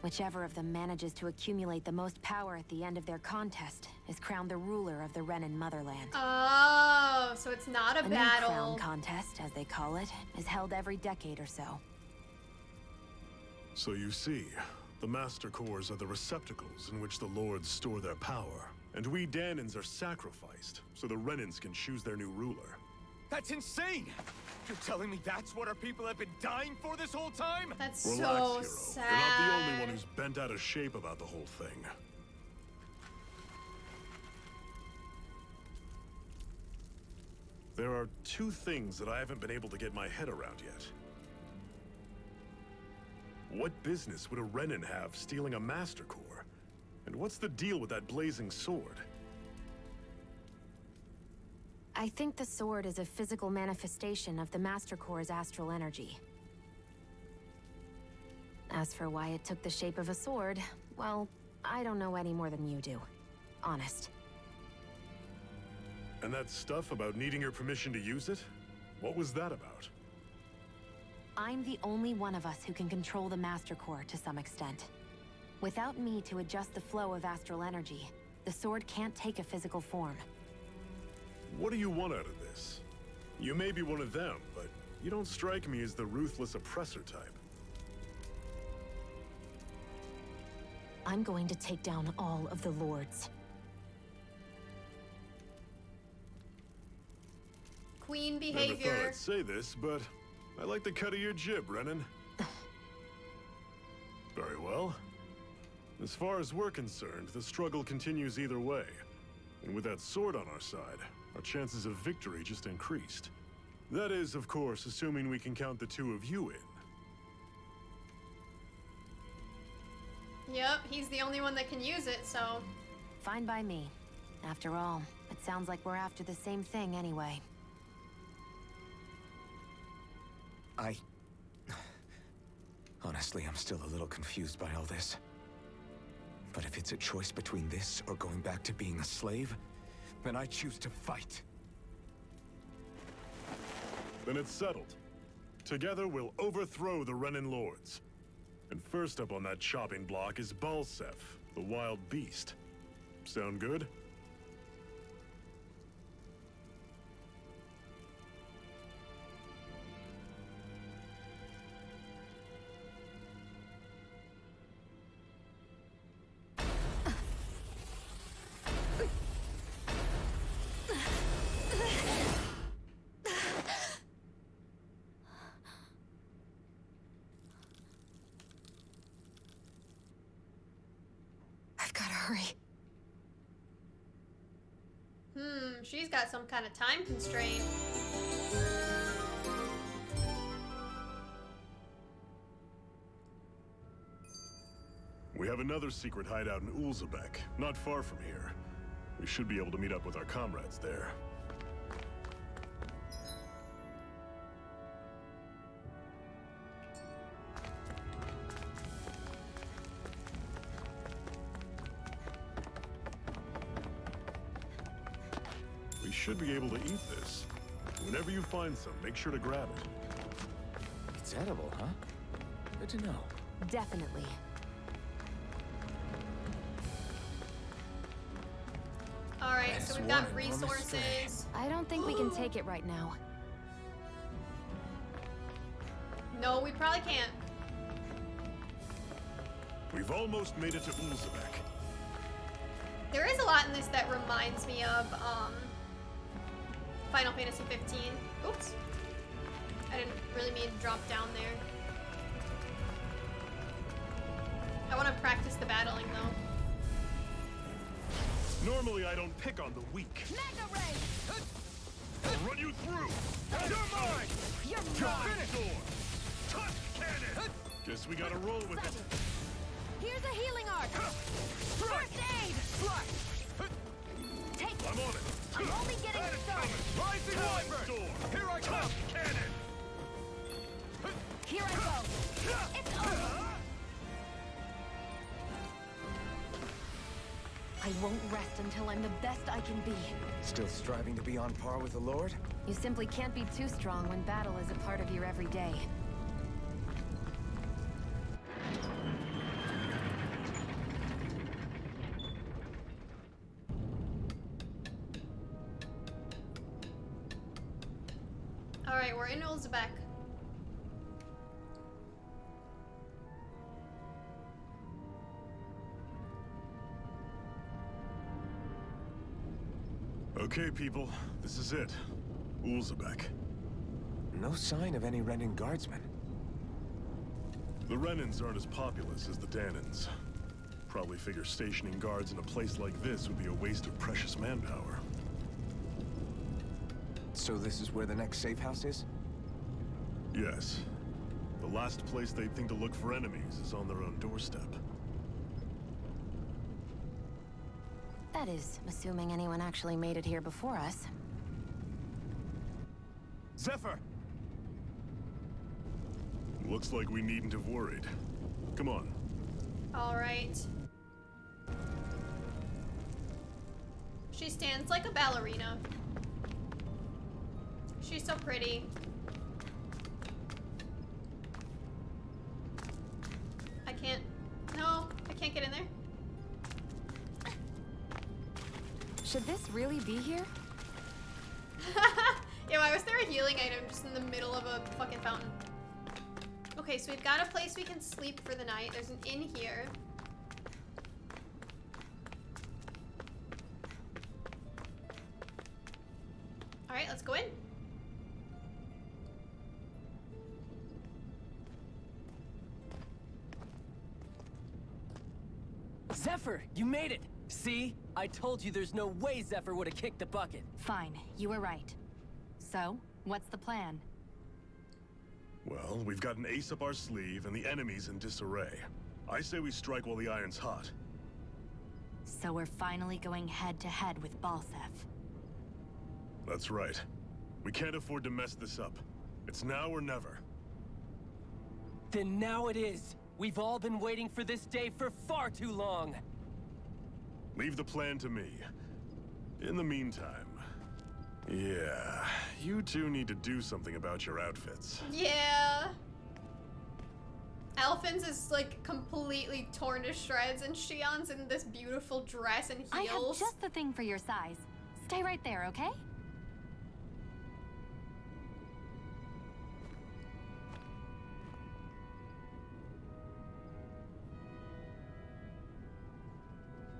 Whichever of them manages to accumulate the most power at the end of their contest is crowned the ruler of the Renan motherland. Oh, so it's not a battle. New crown contest, as they call it, is held every decade or so. So you see, the Master Cores are the receptacles in which the Lords store their power. And we Dahnans are sacrificed, so the Renans can choose their new ruler. That's insane! You're telling me that's what our people have been dying for this whole time? That's Relax, so hero. sad. You're not the only one who's bent out of shape about the whole thing. There are 2 things that I haven't been able to get my head around yet. What business would a Renan have stealing a Master Core? And what's the deal with that blazing sword? I think the sword is a physical manifestation of the Master Core's astral energy. As for why it took the shape of a sword, well, I don't know any more than you do. Honest. And that stuff about needing your permission to use it? What was that about? I'm the only one of us who can control the Master Core to some extent. Without me to adjust the flow of astral energy, the sword can't take a physical form. What do you want out of this? You may be one of them, but you don't strike me as the ruthless oppressor type. I'm going to take down all of the lords. Queen Never thought behavior. I'd say this, but I like the cut of your jib, Renan. Very well. As far as we're concerned, the struggle continues either way. And with that sword on our side, our chances of victory just increased. That is, of course, assuming we can count the 2 of you in. Yep, he's the only one that can use it, so... Fine by me. After all, it sounds like we're after the same thing anyway. Honestly, I'm still a little confused by all this. But if it's a choice between this or going back to being a slave, then I choose to fight. Then it's settled. Together, we'll overthrow the Renan Lords. And first up on that chopping block is Balsef, the wild beast. Sound good? I've gotta hurry. She's got some kind of time constraint. We have another secret hideout in Ulzebek, not far from here. We should be able to meet up with our comrades there. We should be able to eat this. Whenever you find some, make sure to grab it. It's edible, huh? Good to know. Definitely. Alright, so we've got resources. I don't think we can take it right now. No, we probably can't. We've almost made it to Ulzebek. There is a lot in this that reminds me of, Final Fantasy 15. Oops. I didn't really mean to drop down there. I want to practice the battling, though. Normally, I don't pick on the weak. Mega Ray! I'll run you through! You're mine! You're Giant sword! Touch cannon! Guess we gotta roll with it. Here's a healing art! First aid! Take it! I'm on it! I'm only getting started! Rising Wyvern! Storm! Here I come! Touch cannon! I won't rest until I'm the best I can be. Still striving to be on par with the Lord? You simply can't be too strong when battle is a part of your everyday. Alright, we're in Ulzbek. Okay, people, this is it. Ulzbek. No sign of any Renan guardsmen. The Renans aren't as populous as the Dahnans. Probably figure stationing guards in a place like this would be a waste of precious manpower. So this is where the next safe house is? Yes. The last place they'd think to look for enemies is on their own doorstep. That is, assuming anyone actually made it here before us. Zephyr! Looks like we needn't have worried. Come on. Alright. She stands like a ballerina. She's so pretty. I can't... No, I can't get in there. Should this really be here? Yeah, why was there a healing item just in the middle of a fucking fountain? Okay, so we've got a place we can sleep for the night. There's an inn here. Alright, let's go in. Zephyr, you made it! See? I told you there's no way Zephyr would have kicked the bucket. Fine, you were right. So, what's the plan? Well, we've got an ace up our sleeve and the enemy's in disarray. I say we strike while the iron's hot. So we're finally going head-to-head with Balsef. That's right. We can't afford to mess this up. It's now or never. Then now it is. We've all been waiting for this day for far too long. Leave the plan to me. In the meantime... Yeah, you two need to do something about your outfits. Yeah. Alphin's is like completely torn to shreds and Shionne's in this beautiful dress and heels. I have just the thing for your size. Stay right there, okay?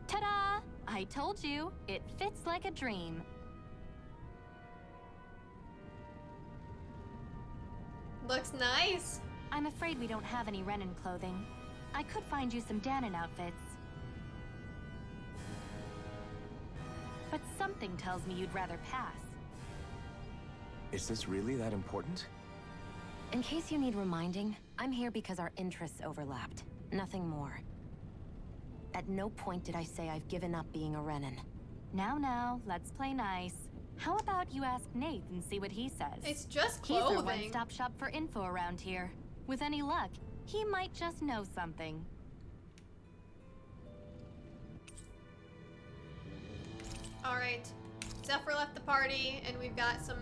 Ta-da! I told you, it fits like a dream. Looks nice. I'm afraid we don't have any Renan clothing. I could find you some Dahnan outfits. But something tells me you'd rather pass. Is this really that important? In case you need reminding, I'm here because our interests overlapped. Nothing more. At no point did I say I've given up being a Renan. Now, let's play nice. How about you ask Nath and see what he says? It's just He's clothing. our one-stop shop for info around here. With any luck, he might just know something. Alright. Zephyr left the party, and we've got some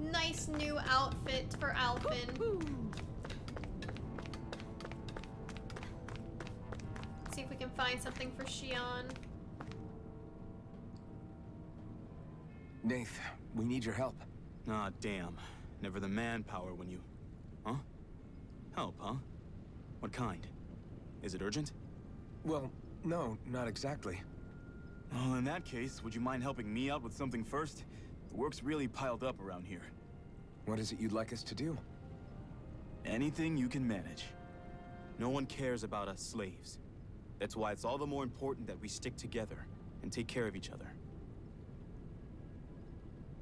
nice new outfit for Alphin. Let's see if we can find something for Shionne. Nath, we need your help. Ah, damn. Never the manpower when you... Huh? Help, huh? What kind? Is it urgent? Well, no, not exactly. Well, in that case, would you mind helping me out with something first? The work's really piled up around here. What is it you'd like us to do? Anything you can manage. No one cares about us slaves. That's why it's all the more important that we stick together and take care of each other.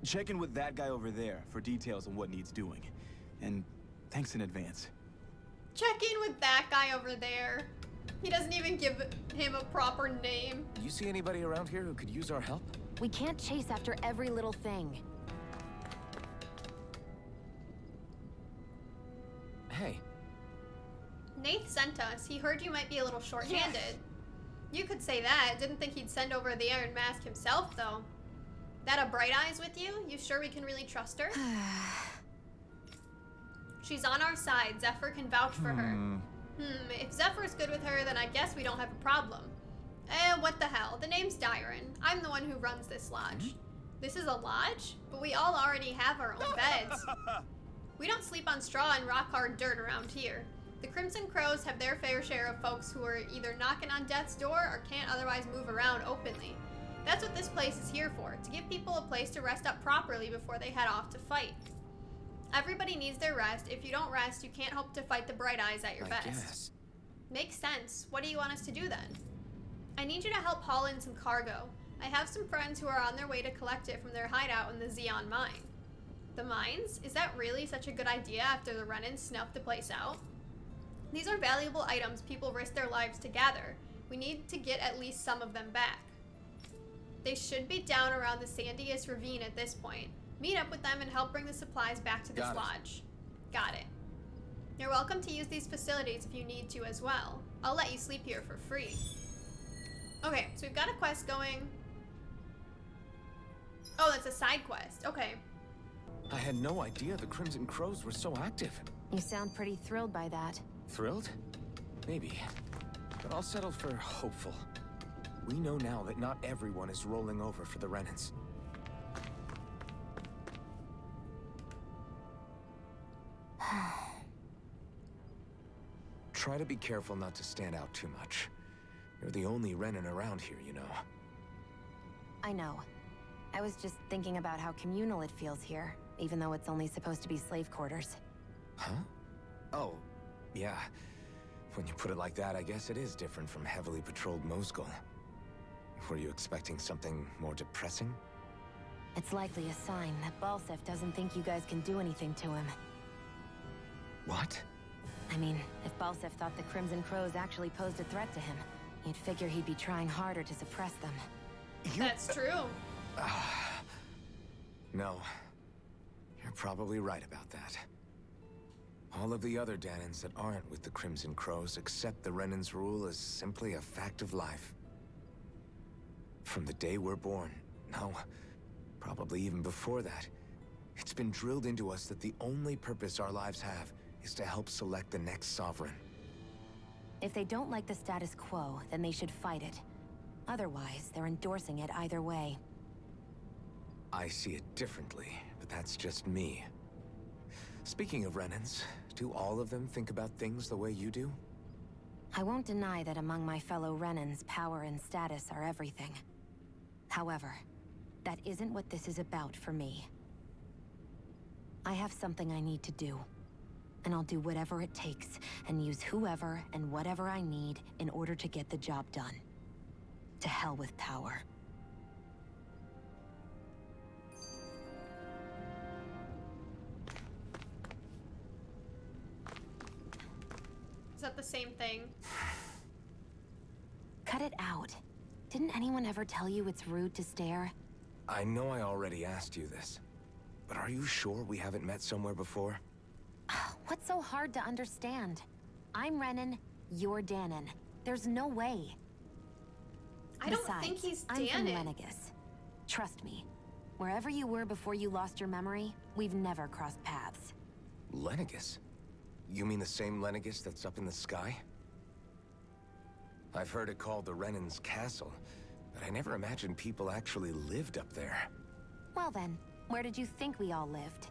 Check in with that guy over there for details on what needs doing. And thanks in advance. Check in with that guy over there. He doesn't even give him a proper name. Do you see anybody around here who could use our help? We can't chase after every little thing. Hey. Nath sent us. He heard you might be a little short-handed. Yes. You could say that. Didn't think he'd send over the Iron Mask himself, though. That a Bright Eyes with you? You sure we can really trust her? She's on our side. Zephyr can vouch for her. If Zephyr's good with her, then I guess we don't have a problem. What the hell? The name's Dahnan. I'm the one who runs this lodge. This is a lodge? But we all already have our own beds. We don't sleep on straw and rock-hard dirt around here. The Crimson Crows have their fair share of folks who are either knocking on death's door or can't otherwise move around openly. That's what this place is here for, to give people a place to rest up properly before they head off to fight. Everybody needs their rest. If you don't rest, you can't hope to fight the Bright Eyes at your best. Guess. Makes sense. What do you want us to do then? I need you to help haul in some cargo. I have some friends who are on their way to collect it from their hideout in the Xeon mine. The mines? Is that really such a good idea after the Renan snuffed the place out? These are valuable items people risk their lives to gather. We need to get at least some of them back. They should be down around the sandiest ravine at this point. Meet up with them and help bring the supplies back to this lodge. Got it. You're welcome to use these facilities if you need to as well. I'll let you sleep here for free. Okay, so we've got a quest going. Oh, that's a side quest. Okay. I had no idea the Crimson Crows were so active. You sound pretty thrilled by that. Thrilled? Maybe. But I'll settle for hopeful. We know now that not everyone is rolling over for the Renans. Try to be careful not to stand out too much. You're the only Renan around here, you know. I know. I was just thinking about how communal it feels here, even though it's only supposed to be slave quarters. Huh? Oh, yeah. When you put it like that, I guess it is different from heavily patrolled Mosgul. Were you expecting something more depressing? It's likely a sign that Balsef doesn't think you guys can do anything to him. What? I mean, if Balsef thought the Crimson Crows actually posed a threat to him, you'd figure he'd be trying harder to suppress them. That's true. No. You're probably right about that. All of the other Dahnans that aren't with the Crimson Crows accept the Renan's rule as simply a fact of life. From the day we're born, no, probably even before that, it's been drilled into us that the only purpose our lives have is to help select the next sovereign. If they don't like the status quo, then they should fight it. Otherwise, they're endorsing it either way. I see it differently, but that's just me. Speaking of Renans, do all of them think about things the way you do? I won't deny that among my fellow Renans, power and status are everything. However, that isn't what this is about for me. I have something I need to do, and I'll do whatever it takes, and use whoever and whatever I need in order to get the job done. To hell with power. Is that the same thing? Cut it out. Didn't anyone ever tell you it's rude to stare? I know I already asked you this, but are you sure we haven't met somewhere before? What's so hard to understand? I'm Renan, you're Dahnan. There's no way. I don't Besides, think he's I'm from Dahnan. Lenegis. Trust me. Wherever you were before you lost your memory, we've never crossed paths. Lenegis? You mean the same Lenegis that's up in the sky? I've heard it called the Renan's Castle, but I never imagined people actually lived up there. Well then, where did you think we all lived?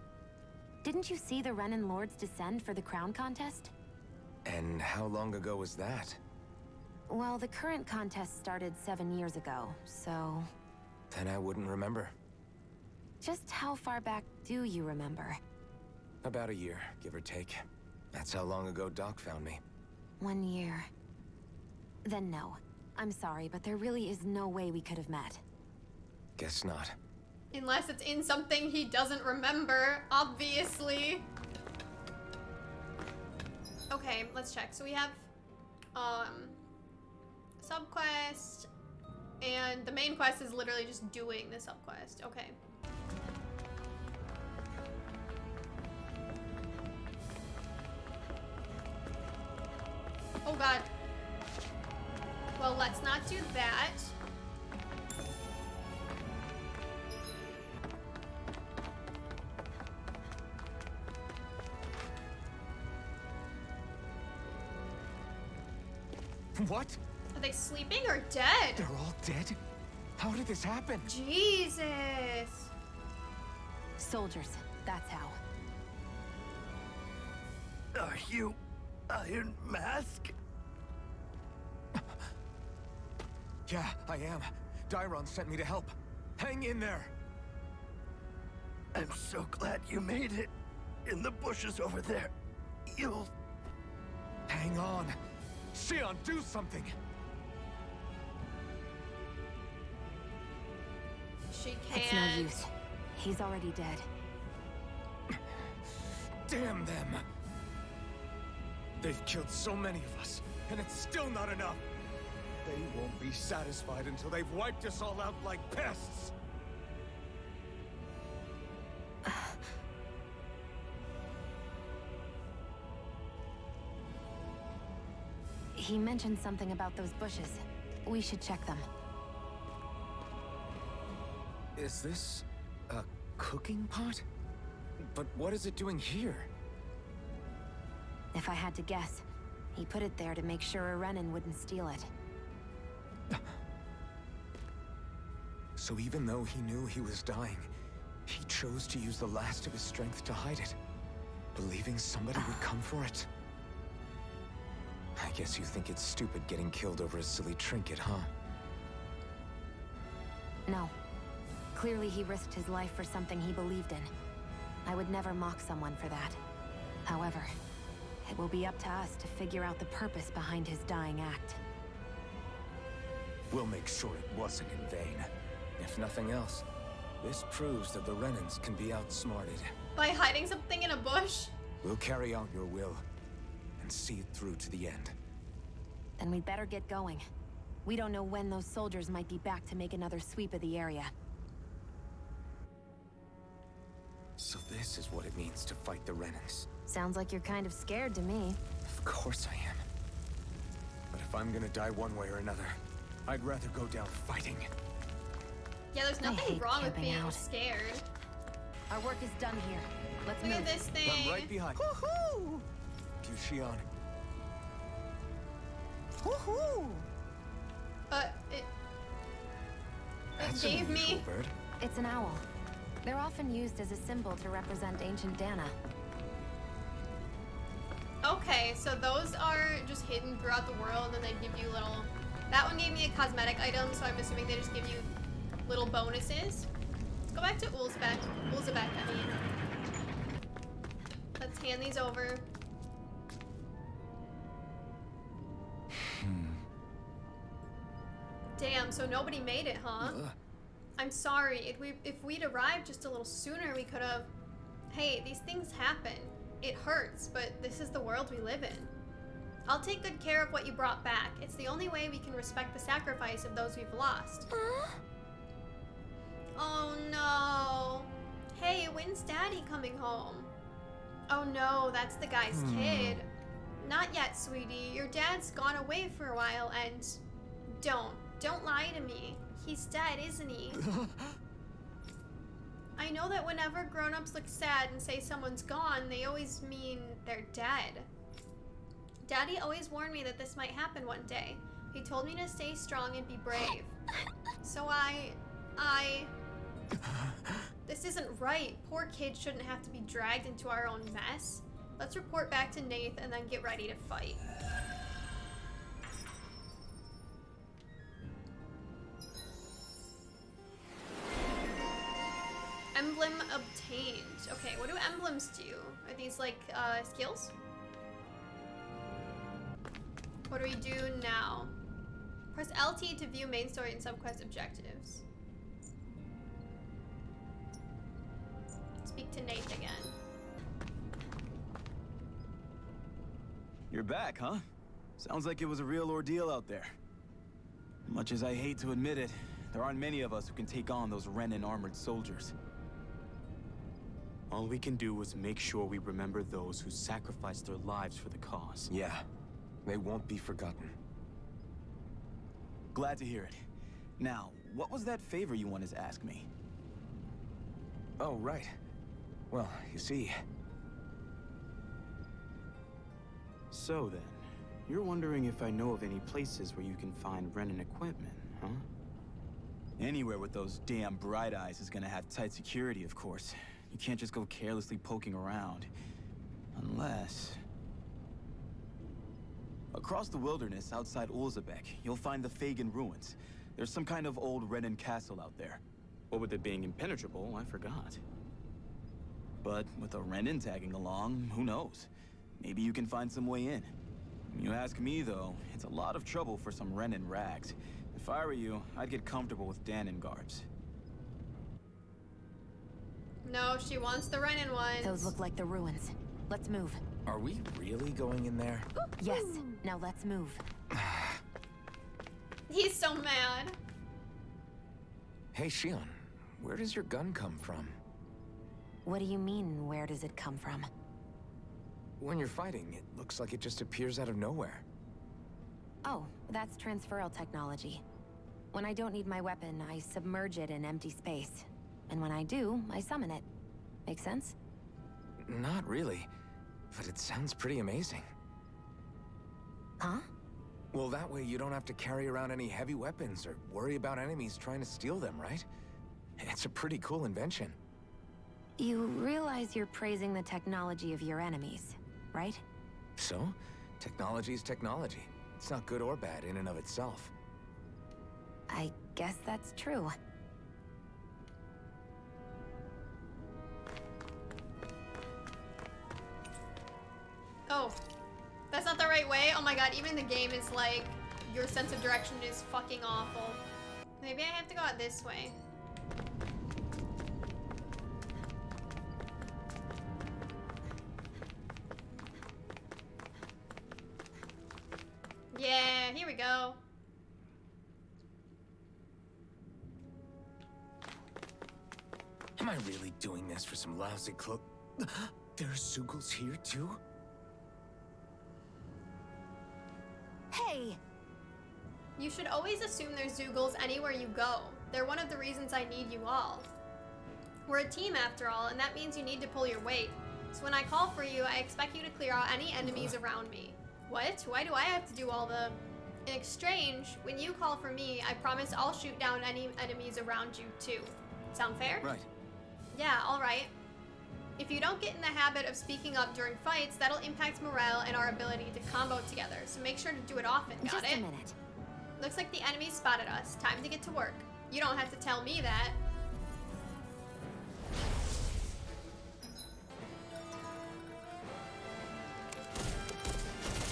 Didn't you see the Renan Lords descend for the crown contest? And how long ago was that? Well, the current contest started 7 years ago, so... Then I wouldn't remember. Just how far back do you remember? About a year, give or take. That's how long ago Doc found me. 1 year. Then no. I'm sorry, but there really is no way we could have met. Guess not. Unless it's in something he doesn't remember, obviously. Okay, let's check. So we have, subquest, and the main quest is literally just doing the subquest. Okay. Oh god. Well, let's not do that. What? Are they sleeping or dead? They're all dead? How did this happen? Jesus. Soldiers, that's how. Are you Iron Mask? Yeah, I am. Dahnan sent me to help. Hang in there. I'm so glad you made it. In the bushes over there. You'll... Hang on. Shionne, do something! She can't. It's no use. He's already dead. Damn them! They've killed so many of us, and it's still not enough! They won't be satisfied until they've wiped us all out like pests! He mentioned something about those bushes. We should check them. Is this a cooking pot? But what is it doing here? If I had to guess, he put it there to make sure Renan wouldn't steal it. So even though he knew he was dying, he chose to use the last of his strength to hide it, believing somebody would come for it. I guess you think it's stupid getting killed over a silly trinket, huh? No. Clearly he risked his life for something he believed in. I would never mock someone for that. However, it will be up to us to figure out the purpose behind his dying act. We'll make sure it wasn't in vain. If nothing else, this proves that the Renans can be outsmarted. By hiding something in a bush? We'll carry out your will, and see it through to the end. Then we'd better get going. We don't know when those soldiers might be back to make another sweep of the area. So this is what it means to fight the Renans. Sounds like you're kind of scared to me. Of course I am. But if I'm gonna die one way or another, I'd rather go down fighting. Yeah, there's nothing hate wrong with camping being out. scared. Our work is done here. Let's Look move. at this thing. I'm right behind you. Woohoo! To Shionne. Woohoo! It That's gave an me... unusual bird. It's an owl. They're often used as a symbol to represent ancient Dahnan. Okay, so those are just hidden throughout the world, and they give you little... That one gave me a cosmetic item, so I'm assuming they just give you little bonuses. Let's go back to Ulzbek. I mean. Let's hand these over. Damn, so nobody made it, huh? I'm sorry. If we'd arrived just a little sooner, we could have... Hey, these things happen. It hurts, but this is the world we live in. I'll take good care of what you brought back. It's the only way we can respect the sacrifice of those we've lost. Oh no. Hey, when's Daddy coming home? Oh no, that's the guy's kid. Not yet, sweetie. Your dad's gone away for a while and... Don't lie to me. He's dead, isn't he? I know that whenever grown-ups look sad and say someone's gone, they always mean they're dead. Daddy always warned me that this might happen one day. He told me to stay strong and be brave. So This isn't right. Poor kids shouldn't have to be dragged into our own mess. Let's report back to Nath and then get ready to fight. Emblem obtained. Okay, what do emblems do? Are these like skills? What do we do now? Press LT to view main story and subquest objectives. Speak to Nate again. You're back, huh? Sounds like it was a real ordeal out there. Much as I hate to admit it, there aren't many of us who can take on those Renan armored soldiers. All we can do is make sure we remember those who sacrificed their lives for the cause. Yeah, they won't be forgotten. Glad to hear it. Now, what was that favor you wanted to ask me? Oh, right. Well, you see... So then, you're wondering if I know of any places where you can find Renan equipment, huh? Anywhere with those damn bright eyes is gonna have tight security, of course. You can't just go carelessly poking around. Unless... Across the wilderness outside Ulzebek, you'll find the Fagin ruins. There's some kind of old Renan castle out there. What with it being impenetrable, I forgot. But with a Renan tagging along, who knows? Maybe you can find some way in. You ask me, though, it's a lot of trouble for some Renan rags. If I were you, I'd get comfortable with Dahnan garbs. No, she wants the Renan ones. Those look like the ruins. Let's move. Are we really going in there? Yes. Now let's move. He's so mad. Hey, Shionne, where does your gun come from? What do you mean, where does it come from? When you're fighting, it looks like it just appears out of nowhere. Oh, that's transferal technology. When I don't need my weapon, I submerge it in empty space. And when I do, I summon it. Make sense? Not really, but it sounds pretty amazing. Huh? Well, that way you don't have to carry around any heavy weapons or worry about enemies trying to steal them, right? It's a pretty cool invention. You realize you're praising the technology of your enemies, right? So, technology's technology. It's not good or bad in and of itself. I guess that's true. Oh, that's not the right way? Oh my god, even the game is like, your sense of direction is fucking awful. Maybe I have to go out this way. Yeah, here we go. Am I really doing this for some lousy There's Zeugles here too? Hey! You should always assume there's Zeugles anywhere you go. They're one of the reasons I need you all. We're a team after all, and that means you need to pull your weight. So when I call for you, I expect you to clear out any enemies around me. What? Why do I have to do all the... In exchange, when you call for me, I promise I'll shoot down any enemies around you too. Sound fair? Right. Yeah, alright. If you don't get in the habit of speaking up during fights, that'll impact morale and our ability to combo together, so make sure to do it often, got it? Just a minute. Looks like the enemy spotted us. Time to get to work. You don't have to tell me that.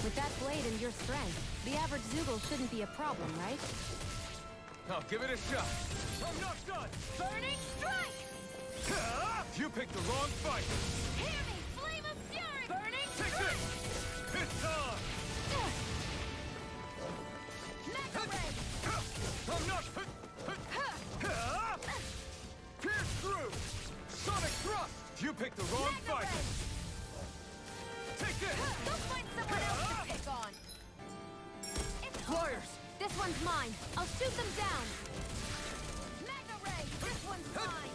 With that blade and your strength, the average Zeugle shouldn't be a problem, right? I'll give it a shot. I'm not done! Burning strike! You picked the wrong fight! Hear me, flame of fury! Burning Take strike! this! It's on! Mega ray! I'm not... Pierce through! Sonic thrust! You picked the wrong Mega fight! ray! Take this! Go find someone else to pick on! It's Flyers! This one's mine. I'll shoot them down. Mega ray! This one's mine!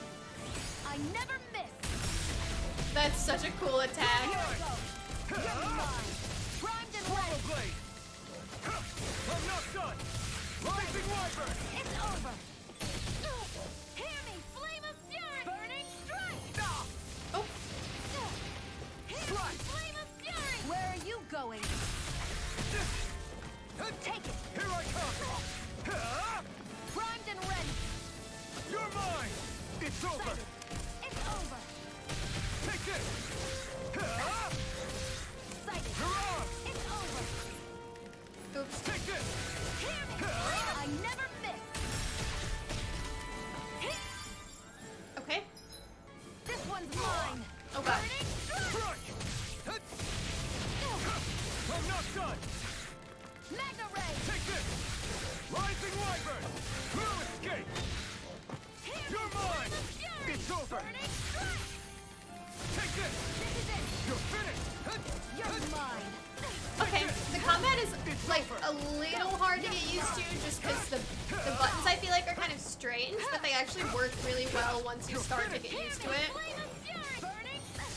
I never miss! That's such a cool attack. Here I go! You're mine! Primed and ready! Blade! I'm not done! Rising Wyvern! It's over! Hear me, flame of fury! Burning strike! Oh, Hear me, Strike! flame of fury! Where are you going? Take it! Here I come! Primed and ready! You're mine! It's over! It's over! Take this! Sighted! You're on! It's over! oops. Take this! Hear me! I never miss! Okay. This one's mine! Oh god. Burning strike! Strike! I'm not done! Mega ray! Take this! Rising Wyvern! No escape! Hear me, You're mine! flame of fury! It's over! Burning strike! Take this! You're finished! You're mine. Okay, the combat is like a little hard to get used to just because the buttons I feel like are kind of strange, but they actually work really well once you start to get used to it.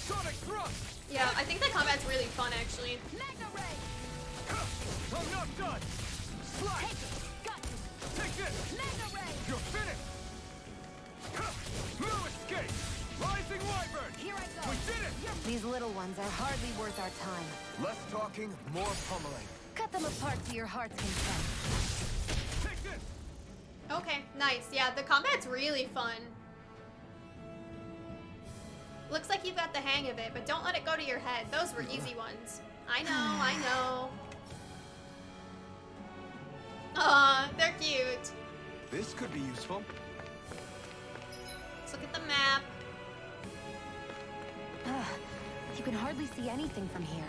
Sonic thrust! Yeah, I think the combat's really fun actually. I'm not done! Slice! Take this! You're finished! No escape! Rising Wyvern! Here I go. We did it! These little ones are hardly worth our time. Less talking, more pummeling. Cut them apart to your heart's content. Take this! Okay, nice. Yeah, the combat's really fun. Looks like you've got the hang of it, but don't let it go to your head. Those were easy ones. I know. Aw, they're cute. This could be useful. Let's look at the map. You can hardly see anything from here.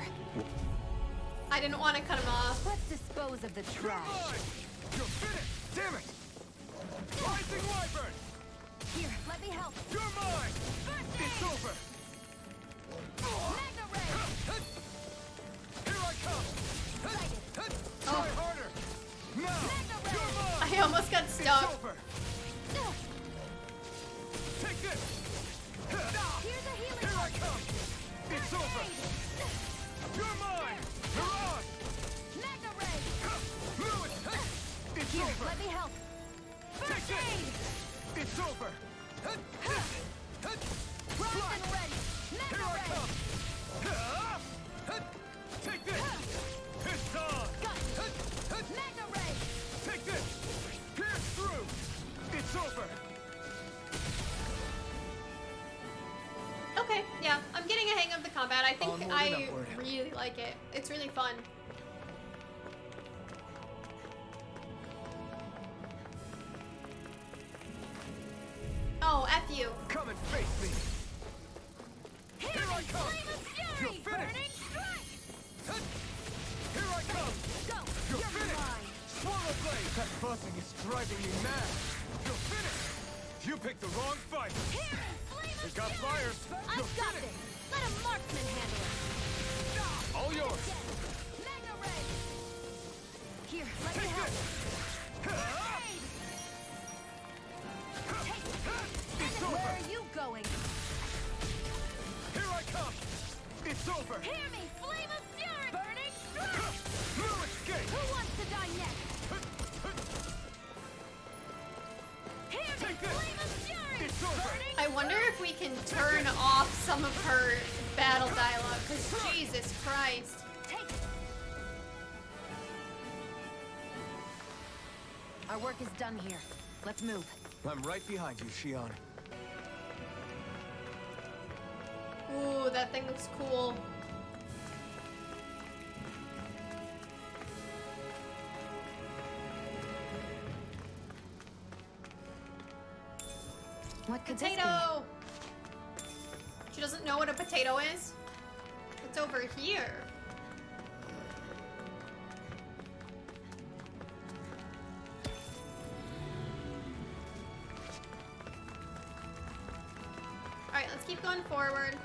I didn't want to cut him off. Let's dispose of the trash. You're finished! Damn it! Rising Wyvern! Here, let me help. You're mine! It's over! Here I come! Try harder! Now! You're mine! I almost got stuck. It's over! Take this! Here's a healing. Here I come! It's over! You're mine! You're on! Lewis! It's Here, over! let me help. Take this! It's over! Rise and ready. Here I come! Take this! It's on! Take this! Pierce through! It's over! Okay, yeah, I'm getting a hang of the combat. I think Onward and I upward. really like it. It's really fun. Oh, F you. Come and face me! Here I come! You're finished! Here I come! You're finished! Swallow blade! That buzzing is driving me mad! You're finished! You picked the wrong fight! They got flyers! You're finished! Let a marksman handle it. All yours! Here, let me Take help. this! It's Where over! are you going? Here I come! It's over! Hear me, flame of fury! Burning strike! No escape! Who wants to die next? Hear me, Take this! flame of fury! It's over! I wonder if we can turn off some of her battle dialogue, because Jesus Christ. Take it. Our work is done here. Let's move. I'm right behind you, Shionne. Ooh, that thing looks cool. What could this Potato! She doesn't know what a potato is? It's over here. Alright, let's keep going forward.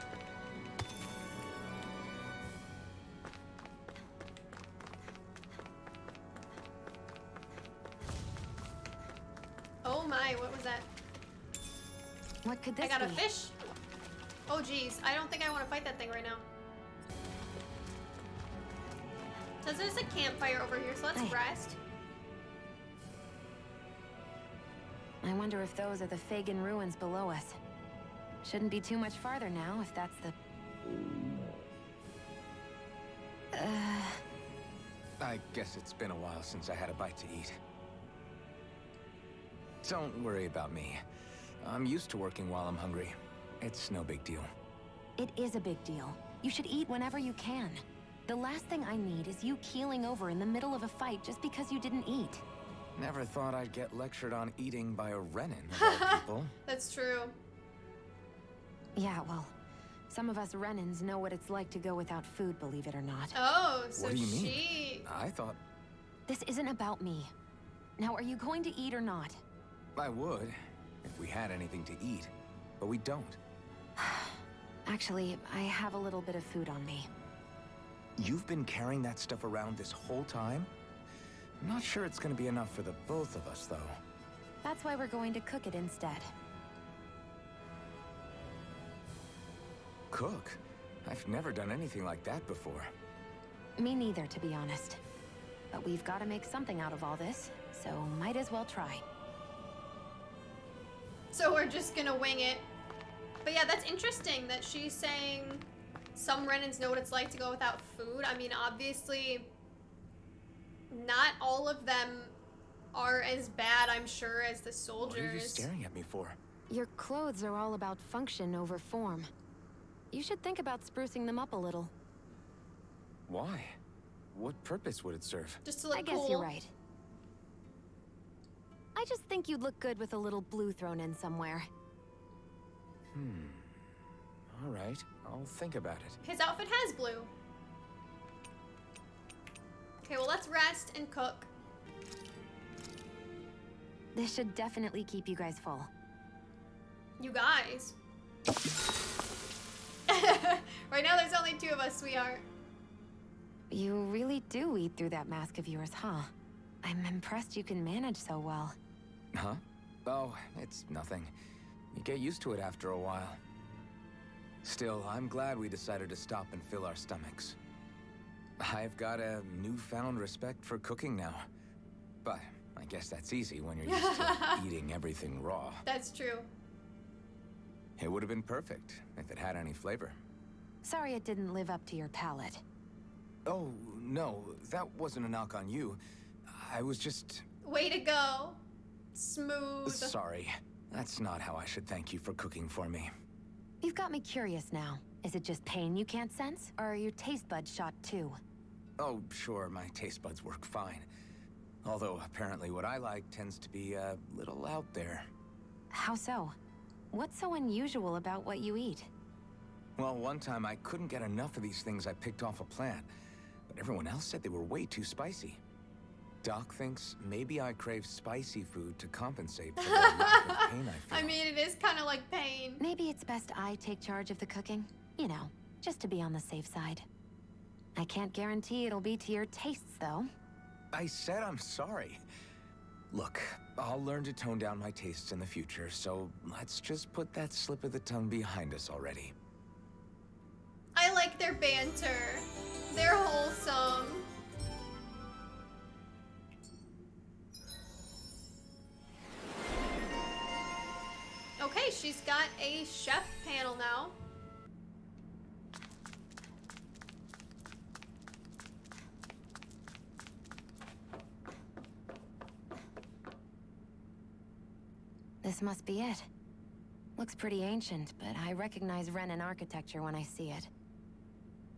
Oh my, what was that? be? What could this I got a be? fish. Oh geez, I don't think I want to fight that thing right now. Says there's a campfire over here, so let's Hey. rest. I wonder if those are the Fagin ruins below us. Shouldn't be too much farther now, if that's the... I guess it's been a while since I had a bite to eat. Don't worry about me. I'm used to working while I'm hungry. It's no big deal. It is a big deal. You should eat whenever you can. The last thing I need is you keeling over in the middle of a fight just because you didn't eat. Never thought I'd get lectured on eating by a Renan, of all people. That's true. Yeah, well, some of us Renans know what it's like to go without food, believe it or not. Oh, so What do you mean? she... I thought This isn't about me. Now, are you going to eat or not? I would, if we had anything to eat. But we don't. Actually, I have a little bit of food on me. You've been carrying that stuff around this whole time? I'm not sure it's gonna be enough for the both of us, though. That's why we're going to cook it instead. Cook? I've never done anything like that before. Me neither, to be honest. But we've got to make something out of all this, so might as well try. So we're just gonna wing it. But yeah, that's interesting that she's saying some Renans know what it's like to go without food. I mean, obviously, not all of them are as bad, I'm sure, as the soldiers. What are you staring at me for? Your clothes are all about function over form. You should think about sprucing them up a little. Why? What purpose would it serve? Just to look I guess cool. you're right. I just think you'd look good with a little blue thrown in somewhere. All right, I'll think about it. His outfit has blue. Okay, well, let's rest and cook. This should definitely keep you guys full. You guys. Right now, there's only 2 of us, sweetheart. You really do eat through that mask of yours, huh? I'm impressed you can manage so well. Huh? Oh, it's nothing. You get used to it after a while. Still, I'm glad we decided to stop and fill our stomachs. I've got a newfound respect for cooking now. But I guess that's easy when you're used to eating everything raw. That's true. It would have been perfect if it had any flavor. Sorry it didn't live up to your palate. Oh, no, that wasn't a knock on you. I was just... Way to go. Smooth. Sorry. That's not how I should thank you for cooking for me. You've got me curious now. Is it just pain you can't sense, or are your taste buds shot too? Oh, sure, my taste buds work fine. Although, apparently what I like tends to be a little out there. How so? What's so unusual about what you eat? Well, one time I couldn't get enough of these things I picked off a plant, but everyone else said they were way too spicy. Doc thinks maybe I crave spicy food to compensate for the lack of pain I feel. I mean, it is kind of like pain. Maybe it's best I take charge of the cooking. You know, just to be on the safe side. I can't guarantee it'll be to your tastes, though. I said I'm sorry. Look, I'll learn to tone down my tastes in the future, so let's just put that slip of the tongue behind us already. I like their banter. They're wholesome. Okay, she's got a chef panel now. This must be it. Looks pretty ancient, but I recognize Renan architecture when I see it.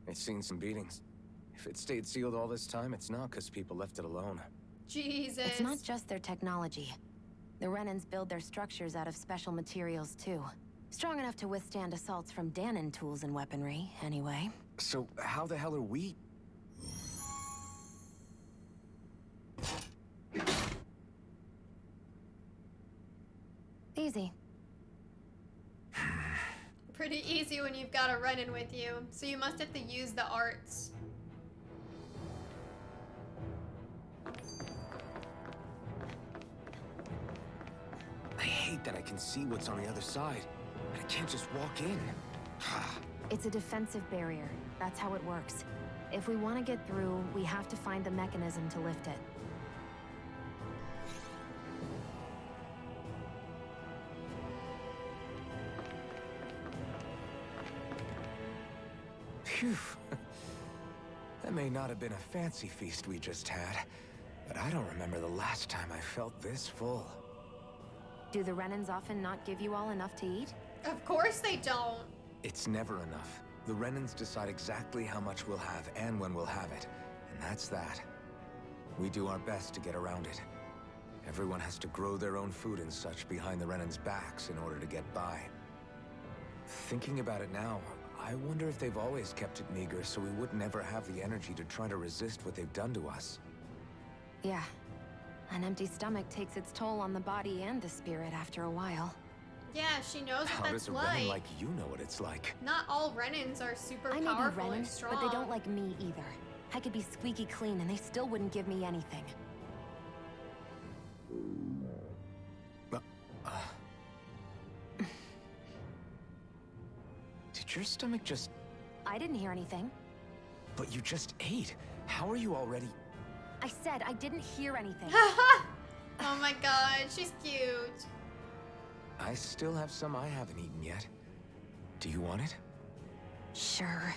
It's seen some beatings. If it stayed sealed all this time, it's not because people left it alone. Jesus. It's not just their technology. The Renans build their structures out of special materials, too. Strong enough to withstand assaults from Dahnan tools and weaponry, anyway. So how the hell are we... Easy. Pretty easy when you've got a Renan with you. So you must have to use the arts. I hate that I can see what's on the other side, but I can't just walk in. It's a defensive barrier. That's how it works. If we want to get through, we have to find the mechanism to lift it. Phew. That may not have been a fancy feast we just had, but I don't remember the last time I felt this full. Do the Renans often not give you all enough to eat? Of course they don't. It's never enough. The Renans decide exactly how much we'll have and when we'll have it, and that's that. We do our best to get around it. Everyone has to grow their own food and such behind the Renans' backs in order to get by. Thinking about it now, I wonder if they've always kept it meager so we would never have the energy to try to resist what they've done to us. Yeah. An empty stomach takes its toll on the body and the spirit after a while. Yeah, Yeah, she knows what How that's does a Renan like. like you know what it's like? Not all Renans are super I may be powerful Renan, and strong. but they don't like me either. I could be squeaky clean and they still wouldn't give me anything. Did your stomach just... I didn't hear anything. But you just ate. How are you already... I said I didn't hear anything. Oh my god, she's cute. I still have some I haven't eaten yet. Do you want it? Sure.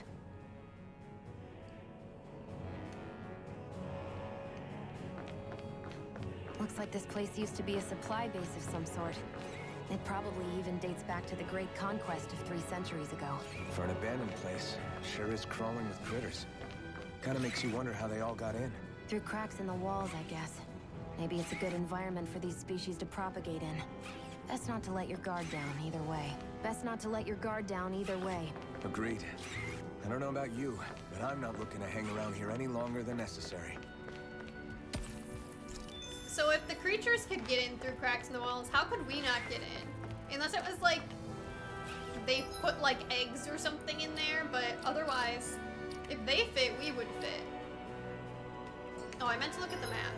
Looks like this place used to be a supply base of some sort. It probably even dates back to the Great Conquest of 3 centuries ago. For an abandoned place, sure is crawling with critters. Kinda makes you wonder how they all got in. Through cracks in the walls, I guess. Maybe it's a good environment for these species to propagate in. Best not to let your guard down either way. Best not to let your guard down either way. Agreed. I don't know about you, but I'm not looking to hang around here any longer than necessary. So if the creatures could get in through cracks in the walls, how could we not get in? Unless it was like they put like eggs or something in there, but otherwise, if they fit, we would fit. Oh, I meant to look at the map.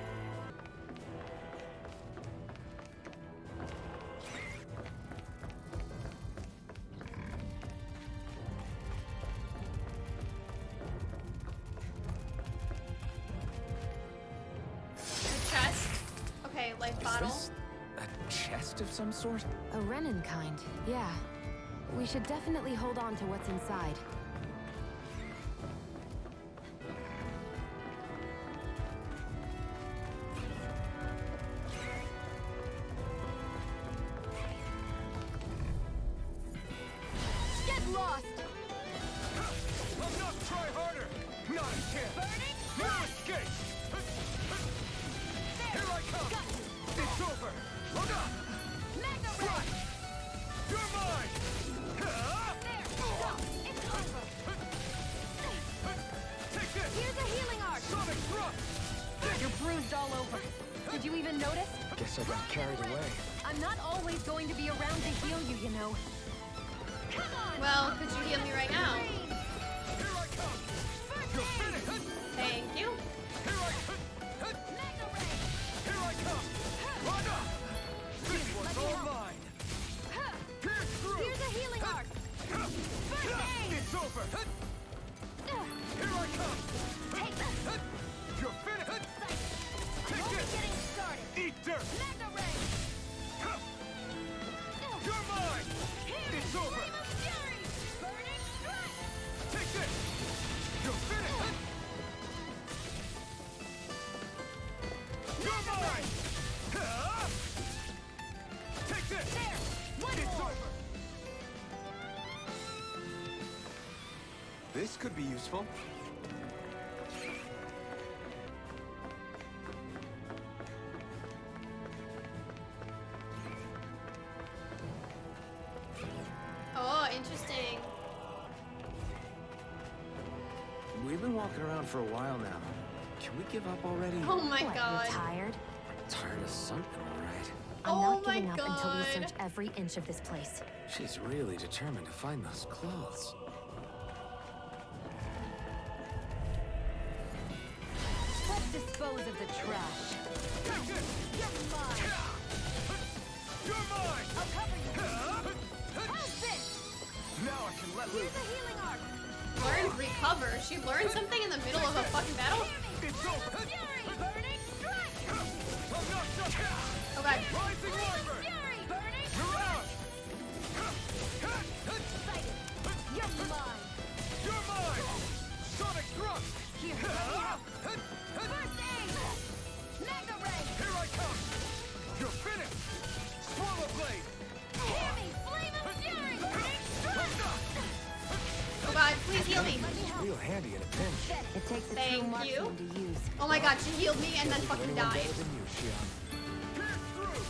Life bottle. Is this a chest of some sort? A Renan kind, yeah. We should definitely hold on to what's inside. Get lost! I'll not try harder! Not a chance! No escape! Here I come! It's over! Hold up! Strike! You're mine! There! Stop! It's over! Take this! Here's a healing arc! Sonic thrust! You're bruised all over. Did you even notice? Guess I got carried away. I'm not always going to be around to heal you, you know. Come on! Well, could you heal me right now? Here I come! You're finished! Thank you. Here I come! Run up! This one's all mine! Pierce through! Here's a healing arc! First aid! It's over! Here I come! Take that! You're finished! I'm Take only this! getting started! Eat dirt! Magna ray! You're mine! It's over! Flame of fury! Burning strike! Take this! You're finished! You're mine! Take this! There! One It's more! over! This could be useful. Oh, interesting. We've been walking around for a while now. Can we give up already? Oh my What, god. you're tired? Tired of something, all right. I'm Oh not my giving up until we God. search every inch of this place. She's really determined to find those clothes. Let's dispose of the trash. Take this! You're mine! You're mine! I'll cover you! How's this? Now I can let Here's loose! a healing arc! Learned recover. She learned something in the middle of a fucking battle? It's over! Fury! Burning strike! I'm not shut down! Oh god. Rising Wyvern! Fury! Burning You're out! Excited! You're mine! You're mine! Sonic thrust! Here, let me help! First aid! Magna ray! Here I come! You're finished! Swallow blade! Hear me! Flame of fury! Burning strike! Oh god, please heal me. Real handy in a pinch. It takes a Thank true marksman you. to use. Oh my god, she healed me and then fucking Anyone died. better than you, Shionne. Pierce through!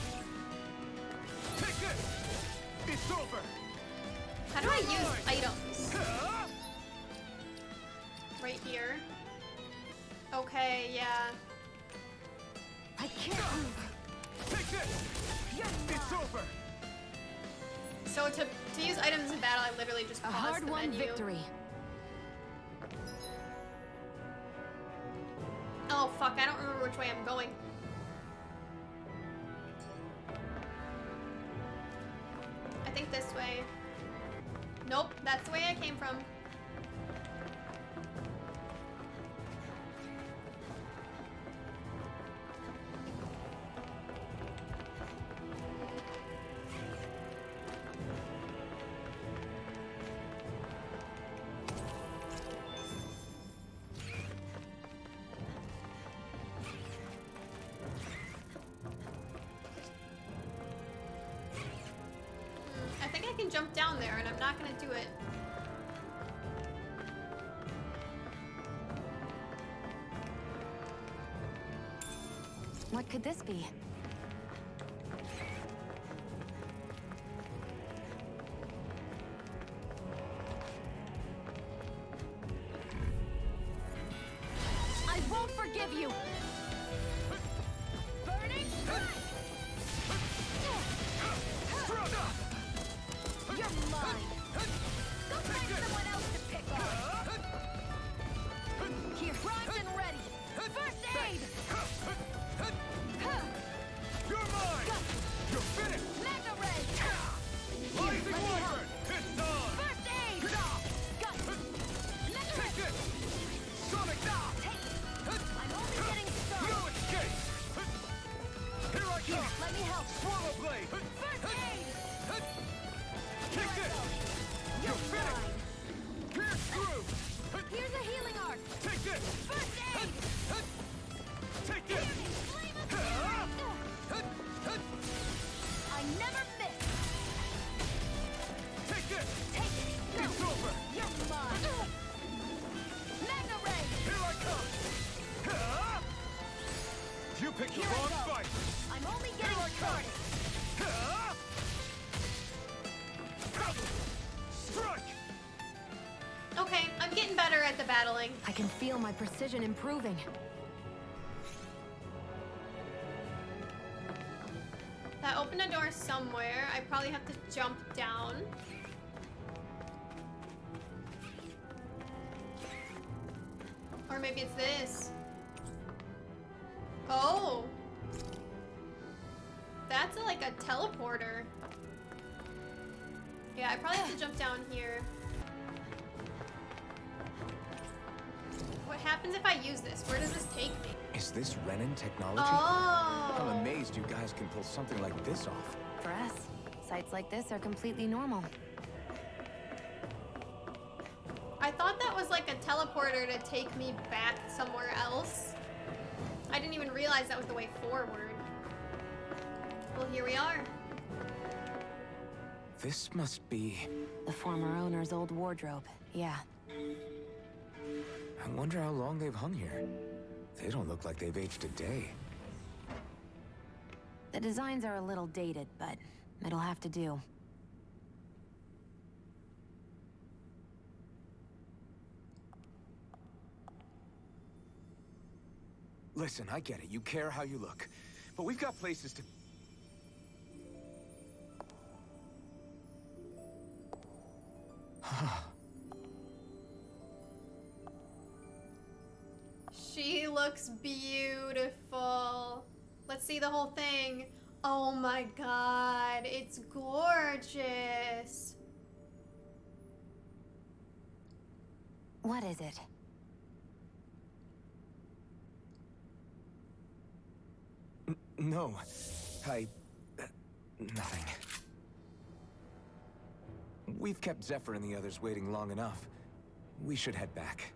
Take this! It's over! How do I use items? Right here. Okay, yeah. I can't move. Take this! You're It's mine. over! So to use items in battle, I literally just A pause the hard-won menu. victory. Oh fuck, I don't remember which way I'm going. I think this way. Nope, that's the way I came from. I think I can jump down there, and I'm not gonna do it. What could this be? I won't forgive you! Burning strike! You're mine! Go find someone else to pick on! Here, primed and ready! First aid! You're mine! You're finished! Mega ray! Rising Wyvern! It's on! First aid! Got it! Mega Take ray! this! Sonic! Take it! I'm only getting started! No escape! Here I Here, come! let me help! Swallow blade! First aid! Kick this! You're finished! Pierce through! Here's a healing arc! Take this! First aid! Take this! Flame of I never miss! Take this! Take it! Go! It's over! You're mine! Mega ray! Here I come! You picked the Here I wrong go. fight! I'm only Here getting I come! started! Strike! Okay, I'm getting better at the battling. I can feel my precision improving. That opened a door somewhere. I probably have to jump down. Or maybe it's this. Oh. That's like a teleporter. Yeah, I probably have to jump down here. What happens if I use this? Where does this take me? Is this Renan technology? Oh. I'm amazed you guys can pull something like this off. For us, sites like this are completely normal. I thought that was like a teleporter to take me back somewhere else. I didn't even realize that was the way forward. Well, here we are. This must be... The former owner's old wardrobe, yeah. I wonder how long they've hung here. They don't look like they've aged a day. The designs are a little dated, but it'll have to do. Listen, I get it. You care how you look. But we've got places to... She looks beautiful. Let's see the whole thing. Oh my god, it's gorgeous. What is it? No. Nothing. We've kept Zephyr and the others waiting long enough. We should head back.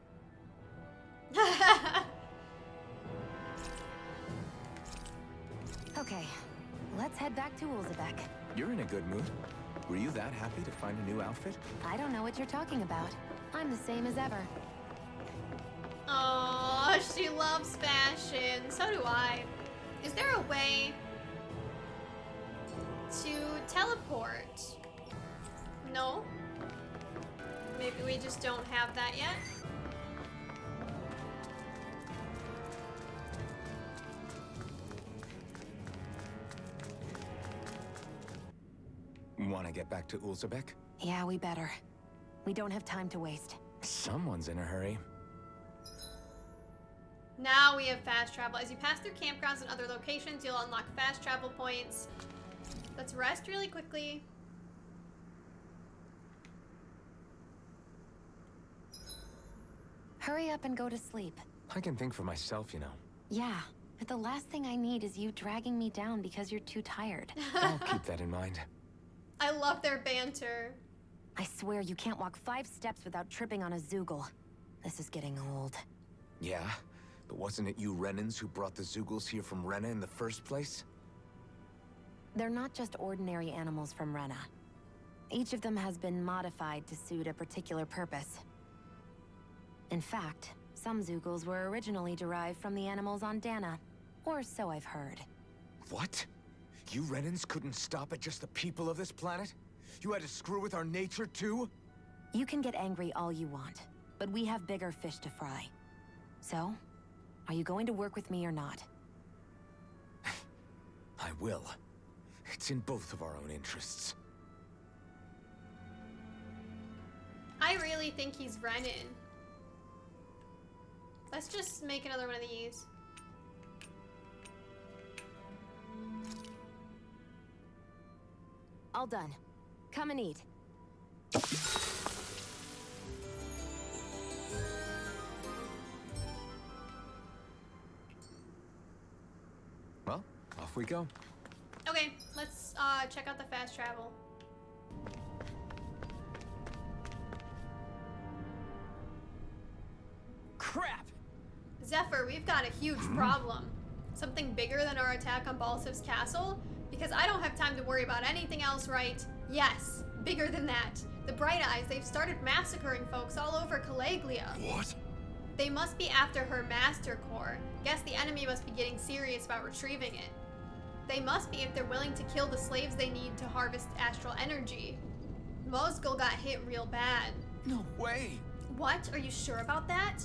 Okay, let's head back to Ulzebek. You're in a good mood. Were you that happy to find a new outfit? I don't know what you're talking about. I'm the same as ever. Oh, she loves fashion. So do I. Is there a way to teleport? No? Maybe we just don't have that yet? Want Want to get back to Ulzebek? Yeah, we better. We don't have time to waste. Someone's in a hurry. Now we have fast travel. As you pass through campgrounds and other locations, you'll unlock fast travel points. Let's rest really quickly. Hurry up and go to sleep. I can think for myself, you know. Yeah, but the last thing I need is you dragging me down because you're too tired. I'll keep that in mind. I love their banter. I swear you can't walk 5 steps without tripping on a Zoogle. This is getting old. Yeah? But wasn't it you Renans who brought the Zoogles here from Renan in the first place? They're not just ordinary animals from Rena. Each of them has been modified to suit a particular purpose. In fact, some Zoogles were originally derived from the animals on Dahnan. Or so I've heard. What? You Renans couldn't stop at just the people of this planet? You had to screw with our nature too? You can get angry all you want, but we have bigger fish to fry. So, are you going to work with me or not? I will. It's in both of our own interests. I really think he's Renan. Let's just make another one of these. All done. Come and eat. Well, off we go. Okay, let's check out the fast travel. Crap! Zephyr, we've got a huge problem. Something bigger than our attack on Balsif's castle? Because I don't have time to worry about anything else, right? Yes, bigger than that. The Bright Eyes, they've started massacring folks all over Calaglia. What? They must be after her master core. Guess the enemy must be getting serious about retrieving it. They must be if they're willing to kill the slaves they need to harvest astral energy. Mosgul got hit real bad. No way! What? Are you sure about that?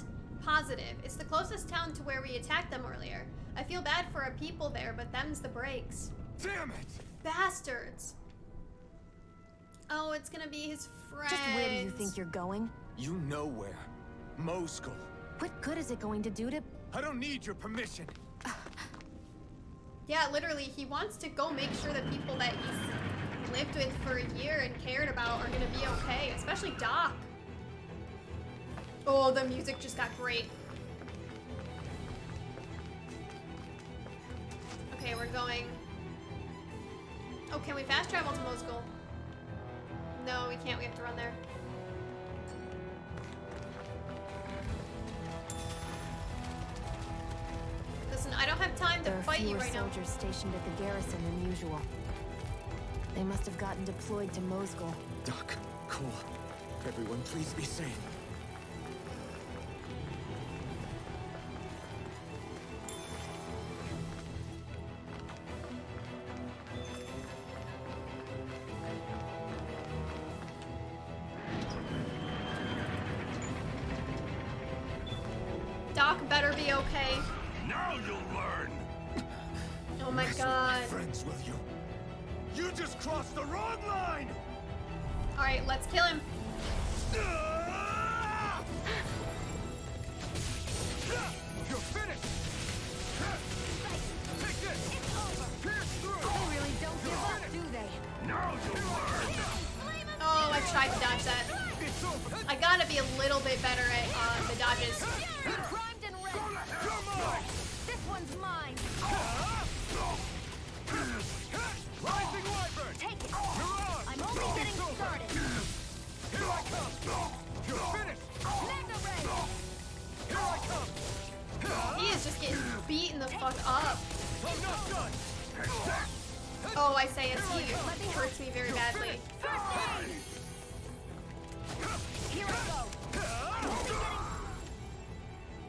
Positive. It's the closest town to where we attacked them earlier. I feel bad for our people there, but them's the breaks. Damn it! Bastards! Oh, it's gonna be his friend. Just where do you think you're going? You know where. Mosgul. What good is it going to do to... I don't need your permission. Yeah, literally, he wants to go make sure the people that he's lived with for a year and cared about are gonna be okay, especially Doc. Oh, the music just got great. Okay, we're going... Oh, can we fast travel to Mosgul? No, we can't. We have to run there. Listen, I don't have time to fight you right now. There are fewer soldiers stationed at the garrison than usual. They must have gotten deployed to Mosgul. Doc, Cole, everyone please be safe. Doc better be okay. Now you'll learn! Oh my Mess with god. my friends, will you? You just crossed the wrong line! Alright, let's kill him. You're finished! Take this! Pierce through! They really don't give up, do they? Now you'll learn! Oh, I tried to dodge that. It's over! I gotta be a little bit better at the dodges. Primed and ready. You're mine! This one's mine. Rising Wyvern! Take it. You're on! I'm only getting started. Here I come! You're finished! Magna Ray. Here I come! He is just getting beaten the fuck up. I'm not done! Oh, I say as he hurts me very badly. Here I go.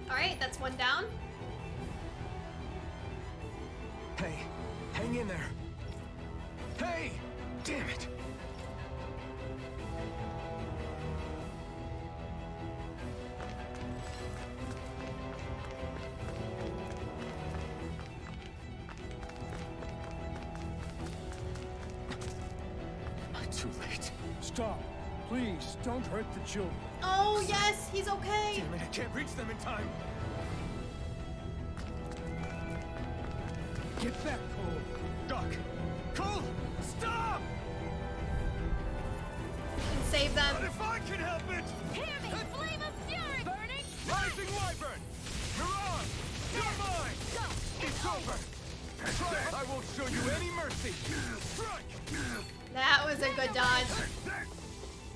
Alright, that's one down. Hey, hang in there. Hey! Damn it! Too Stop. Please, don't hurt the children. Oh, yes, he's okay. Damn it, I can't reach them in time. Get back, Cole. Doc! Cole! Stop! And save them. But if I can help it! Hear me! Flame of fury! Burning! Rising Wyvern! You're on! You're mine! Go! It's over! I won't show you any mercy! Strike! That was a good dodge.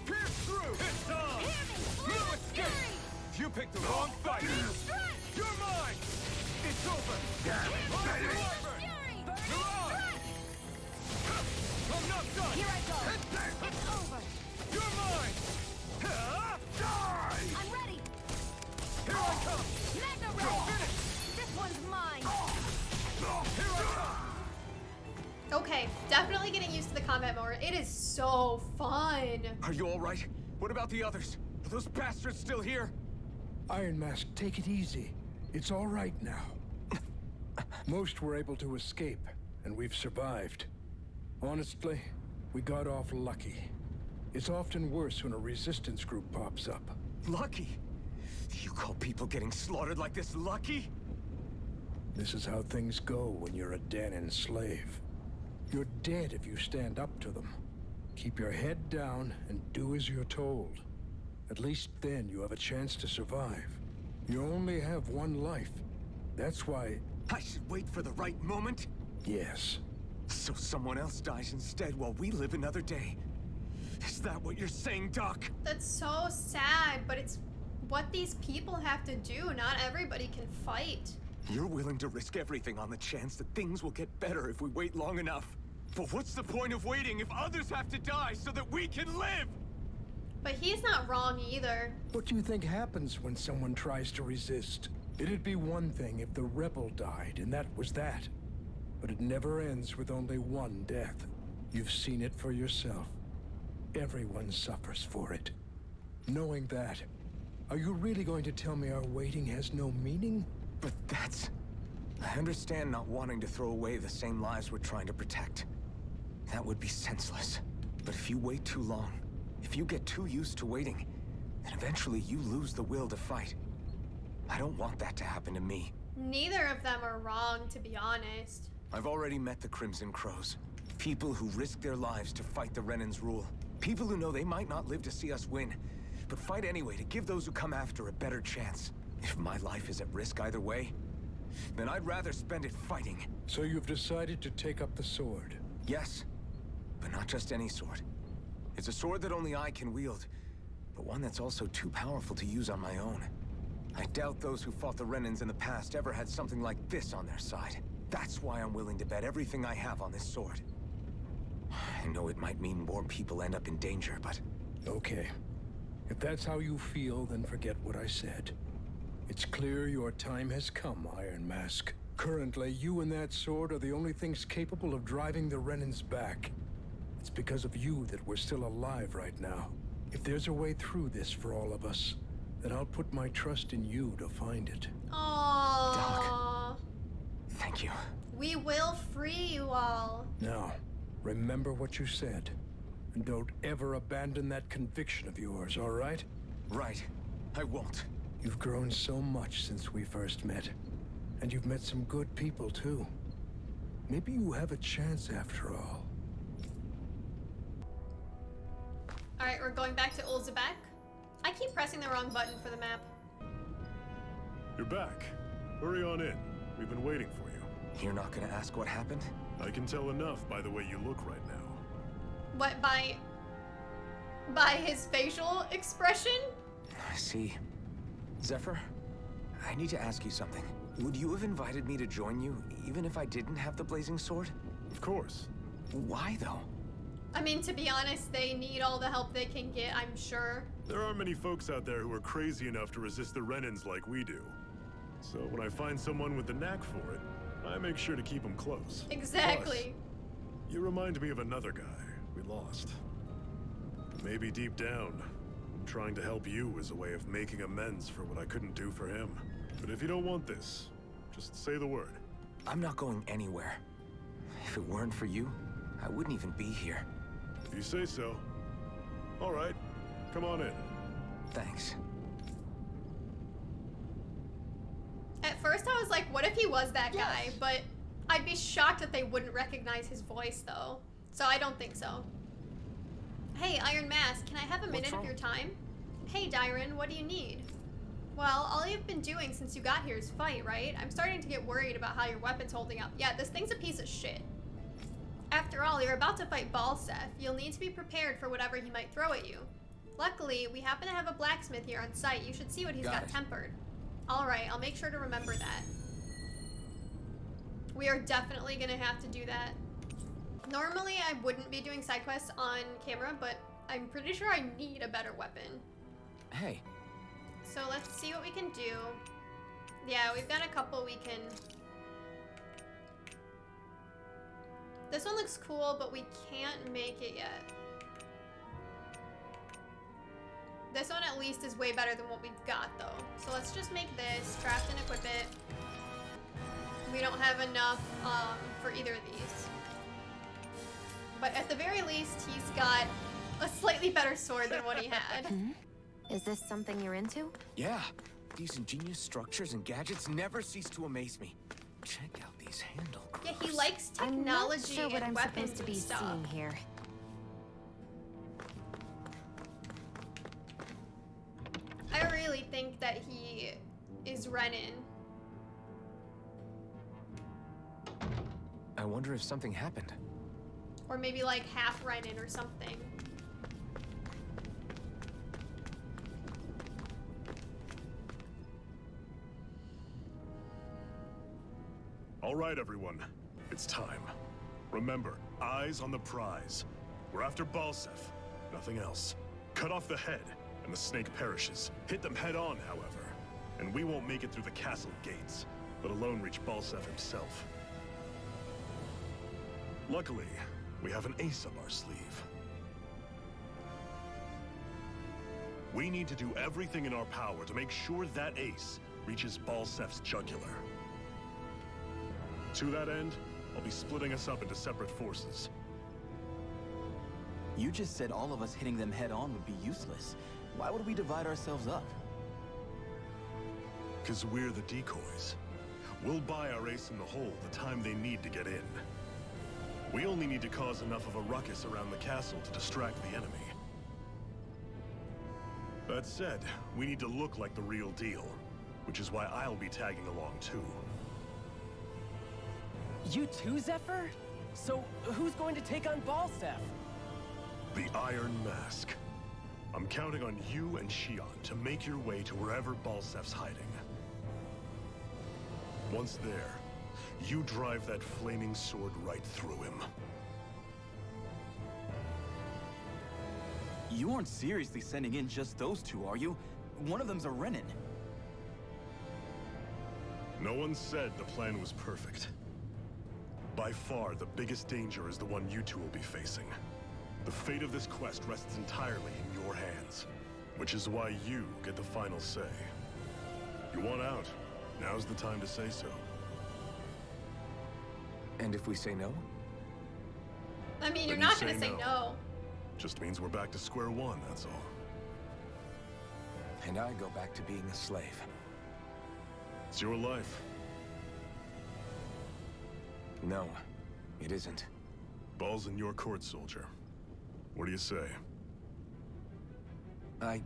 Pierce through! It's on! Hear me! Flame No of escape! fury! You picked the wrong fight! Strike! You're mine! It's over! Rising Wyvern! Fury! You're on! I'm not done! Here I go! It's over! You're mine! Die! I'm ready! Here I come! Mega Go Ray! finish! This one's mine! Here I come! Okay, definitely getting used to the combat more. It is so fun. Are you all right? What about the others? Are those bastards still here? Iron Mask, take it easy. It's all right now. Most were able to escape, and we've survived. Honestly, we got off lucky. It's often worse when a resistance group pops up. Lucky? You call people getting slaughtered like this lucky? This is how things go when you're a Dahnan slave. You're dead if you stand up to them. Keep your head down and do as you're told. At least then you have a chance to survive. You only have one life. That's why... I should wait for the right moment? Yes. So someone else dies instead while we live another day. Is that what you're saying, Doc? That's so sad, but it's what these people have to do. Not everybody can fight. You're willing to risk everything on the chance that things will get better if we wait long enough. But what's the point of waiting if others have to die so that we can live? But he's not wrong either. What do you think happens when someone tries to resist? It'd be one thing if the rebel died, and that was that. But it never ends with only one death. You've seen it for yourself. Everyone suffers for it. Knowing that, are you really going to tell me our waiting has no meaning? But that's... I understand not wanting to throw away the same lives we're trying to protect. That would be senseless. But if you wait too long, if you get too used to waiting, then eventually you lose the will to fight. I don't want that to happen to me. Neither of them are wrong, to be honest. I've already met the Crimson Crows. People who risk their lives to fight the Renan's rule. People who know they might not live to see us win, but fight anyway to give those who come after a better chance. If my life is at risk either way, then I'd rather spend it fighting. So you've decided to take up the sword? Yes, but not just any sword. It's a sword that only I can wield, but one that's also too powerful to use on my own. I doubt those who fought the Renans in the past ever had something like this on their side. That's why I'm willing to bet everything I have on this sword. I know it might mean more people end up in danger, but... Okay. If that's how you feel, then forget what I said. It's clear your time has come, Iron Mask. Currently, you and that sword are the only things capable of driving the Renans back. It's because of you that we're still alive right now. If there's a way through this for all of us, then I'll put my trust in you to find it. Aww. Doc. Thank you. We will free you all. Now, remember what you said. And don't ever abandon that conviction of yours, all right? Right. I won't. You've grown so much since we first met. And you've met some good people, too. Maybe you have a chance after all. Alright, we're going back to Ulzebek. I keep pressing the wrong button for the map. You're back. Hurry on in. We've been waiting for you. You're not gonna ask what happened? I can tell enough by the way you look right now. What, by his facial expression? I see. Zephyr, I need to ask you something. Would you have invited me to join you, even if I didn't have the blazing sword? Of course. Why, though? I mean, to be honest, they need all the help they can get, I'm sure. There aren't many folks out there who are crazy enough to resist the Renans like we do. So when I find someone with the knack for it, I make sure to keep them close. Exactly. Plus, you remind me of another guy we lost. Maybe deep down, I'm trying to help you as a way of making amends for what I couldn't do for him. But if you don't want this, just say the word. I'm not going anywhere. If it weren't for you, I wouldn't even be here. If you say so. All right, come on in. Thanks. At first I was like, what if he was that guy? But I'd be shocked that they wouldn't recognize his voice, though. So I don't think so. Hey, Iron Mask, can I have a minute of your time? Hey, Dahnan, what do you need? Well, all you've been doing since you got here is fight, right? I'm starting to get worried about how your weapon's holding up. Yeah, this thing's a piece of shit. After all, you're about to fight Balsef. You'll need to be prepared for whatever he might throw at you. Luckily, we happen to have a blacksmith here on site. You should see what he's got tempered. Alright, I'll make sure to remember that. We are definitely gonna have to do that. Normally, I wouldn't be doing side quests on camera, but I'm pretty sure I need a better weapon. Hey. So let's see what we can do. Yeah, we've got a couple we can... This one looks cool, but we can't make it yet. This one at least is way better than what we've got, though. So let's just make this, craft and equip it. We don't have enough for either of these. But at the very least, he's got a slightly better sword than what he had. Is this something you're into? Yeah. These ingenious structures and gadgets never cease to amaze me. Check out these handle grooves. Yeah, he likes technology I'm not sure what and I'm weapons supposed to be and stuff. seeing here. I really think that he is Renan. I wonder if something happened. Or maybe like half Renan or something. All right, everyone. It's time. Remember, eyes on the prize. We're after Balsef. Nothing else. Cut off the head, and the snake perishes. Hit them head on, however. And we won't make it through the castle gates, let alone reach Balsef himself. Luckily, we have an ace up our sleeve. We need to do everything in our power to make sure that ace reaches Balsef's jugular. To that end, I'll be splitting us up into separate forces. You just said all of us hitting them head on would be useless. Why would we divide ourselves up? Because we're the decoys. We'll buy our ace in the hole the time they need to get in. We only need to cause enough of a ruckus around the castle to distract the enemy. That said, we need to look like the real deal, which is why I'll be tagging along too. You too, Zephyr? So, who's going to take on Balsef? The Iron Mask. I'm counting on you and Shionne to make your way to wherever Balsef's hiding. Once there, you drive that flaming sword right through him. You aren't seriously sending in just those two, are you? One of them's a Renan. No one said the plan was perfect. By far, the biggest danger is the one you two will be facing. The fate of this quest rests entirely in your hands, which is why you get the final say. You want out? Now's the time to say so. And if we say no? I mean, you're Then not you gonna say no. Just means we're back to square one, that's all. And I go back to being a slave. It's your life. No, it isn't. Ball's in your court, soldier. What do you say? I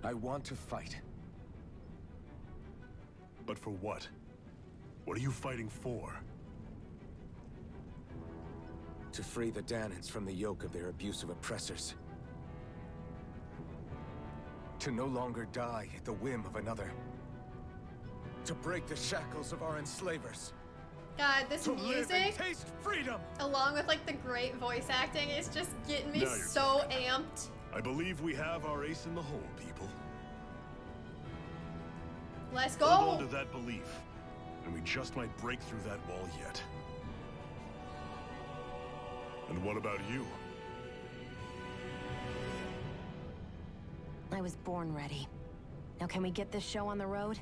want to fight. But for what? What are you fighting for? To free the Dahnans from the yoke of their abusive oppressors. To no longer die at the whim of another. To break the shackles of our enslavers. God, this To live and music, taste freedom! along with like the great voice acting, is just getting me Now you're so amped. I believe we have our ace in the hole, people. Let's Hold on go. to that belief, and we just might break through that wall yet. And what about you? I was born ready. Now can we get this show on the road?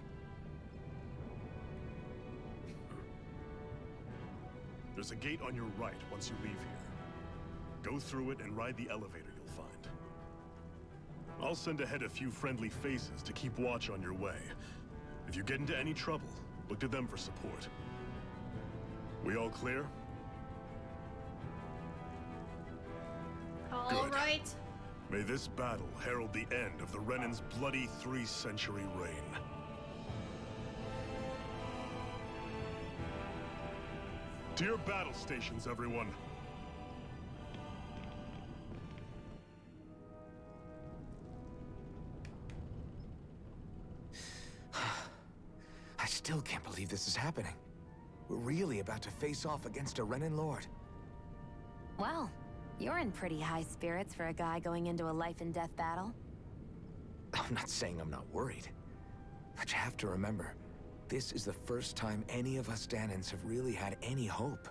There's a gate on your right once you leave here. Go through it and ride the elevator. find. I'll send ahead a few friendly faces to keep watch on your way. If you get into any trouble, look to them for support. We all clear? All right. May this battle herald the end of the Renan's bloody 3-century reign. To your battle stations, everyone. I still can't believe this is happening. We're really about to face off against a Renan Lord. Well, you're in pretty high spirits for a guy going into a life-and-death battle. I'm not saying I'm not worried. But you have to remember, this is the first time any of us Dahnans have really had any hope.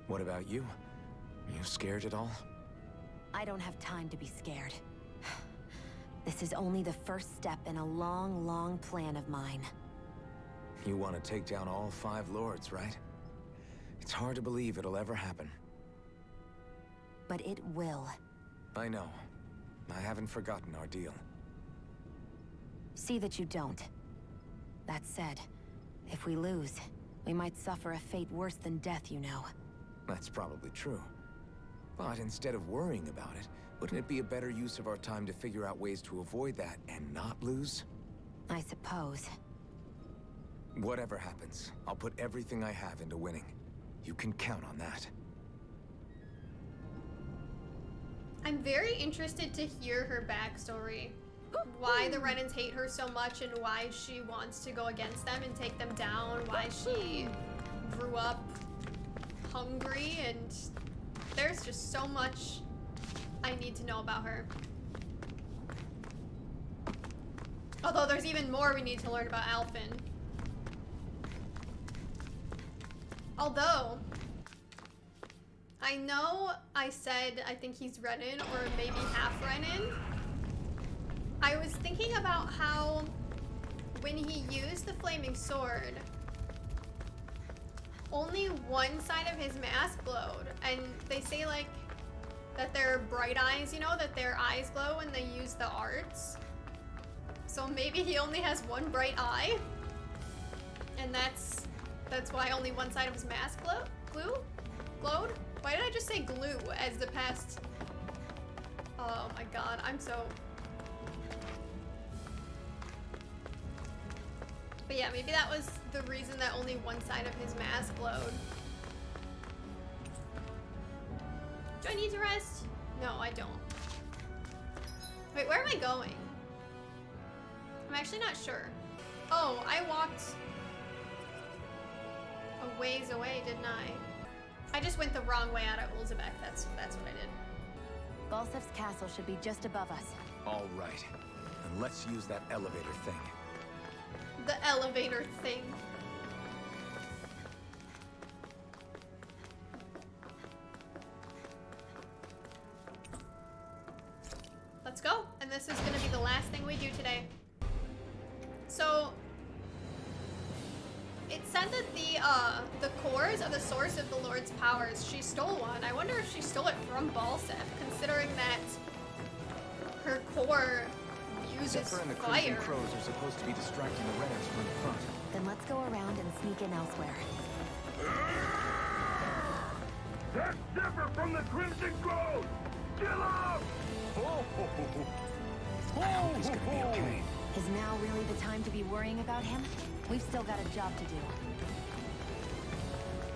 What about you? Are you scared at all? I don't have time to be scared. This is only the first step in a long, long plan of mine. You want to take down all 5 lords, right? It's hard to believe it'll ever happen. But it will. I know. I haven't forgotten our deal. See that you don't. That said, if we lose, we might suffer a fate worse than death, you know. That's probably true. But instead of worrying about it, wouldn't it be a better use of our time to figure out ways to avoid that and not lose? I suppose. Whatever happens, I'll put everything I have into winning. You can count on that. I'm very interested to hear her backstory. Why the Renans hate her so much and why she wants to go against them and take them down. Why she grew up hungry, and there's just so much I need to know about her. Although there's even more we need to learn about Alphen. Although, I know I said I think he's Renan or maybe half Renan. I was thinking about how when he used the flaming sword, only one side of his mask glowed. And they say like that they're bright eyes, you know, that their eyes glow when they use the arts. So maybe he only has one bright eye. And that's why only one side of his mask glowed? Why did I just say glue as the past? Oh my god, I'm so... But yeah, maybe that was the reason that only one side of his mask glowed. Do I need to rest? No, I don't. Wait, where am I going? I'm actually not sure. Oh, I walked a ways away, didn't I? I just went the wrong way out of Ulzebek. That's what I did. Balsef's castle should be just above us. All right. And let's use that elevator thing. The elevator thing. Let's go. And this is going to be the last thing we do today. So it said that the cores are the source of the Lord's powers. She stole one. I wonder if she stole it from Balsef, considering that her core uses Zephyr and the fire. Crimson Crows are supposed to be distracting the Renans from the front. Then let's go around and sneak in elsewhere. That's Zephyr from the Crimson Crows! Kill him! I hope he's gonna be okay. Is now really the time to be worrying about him? We've still got a job to do.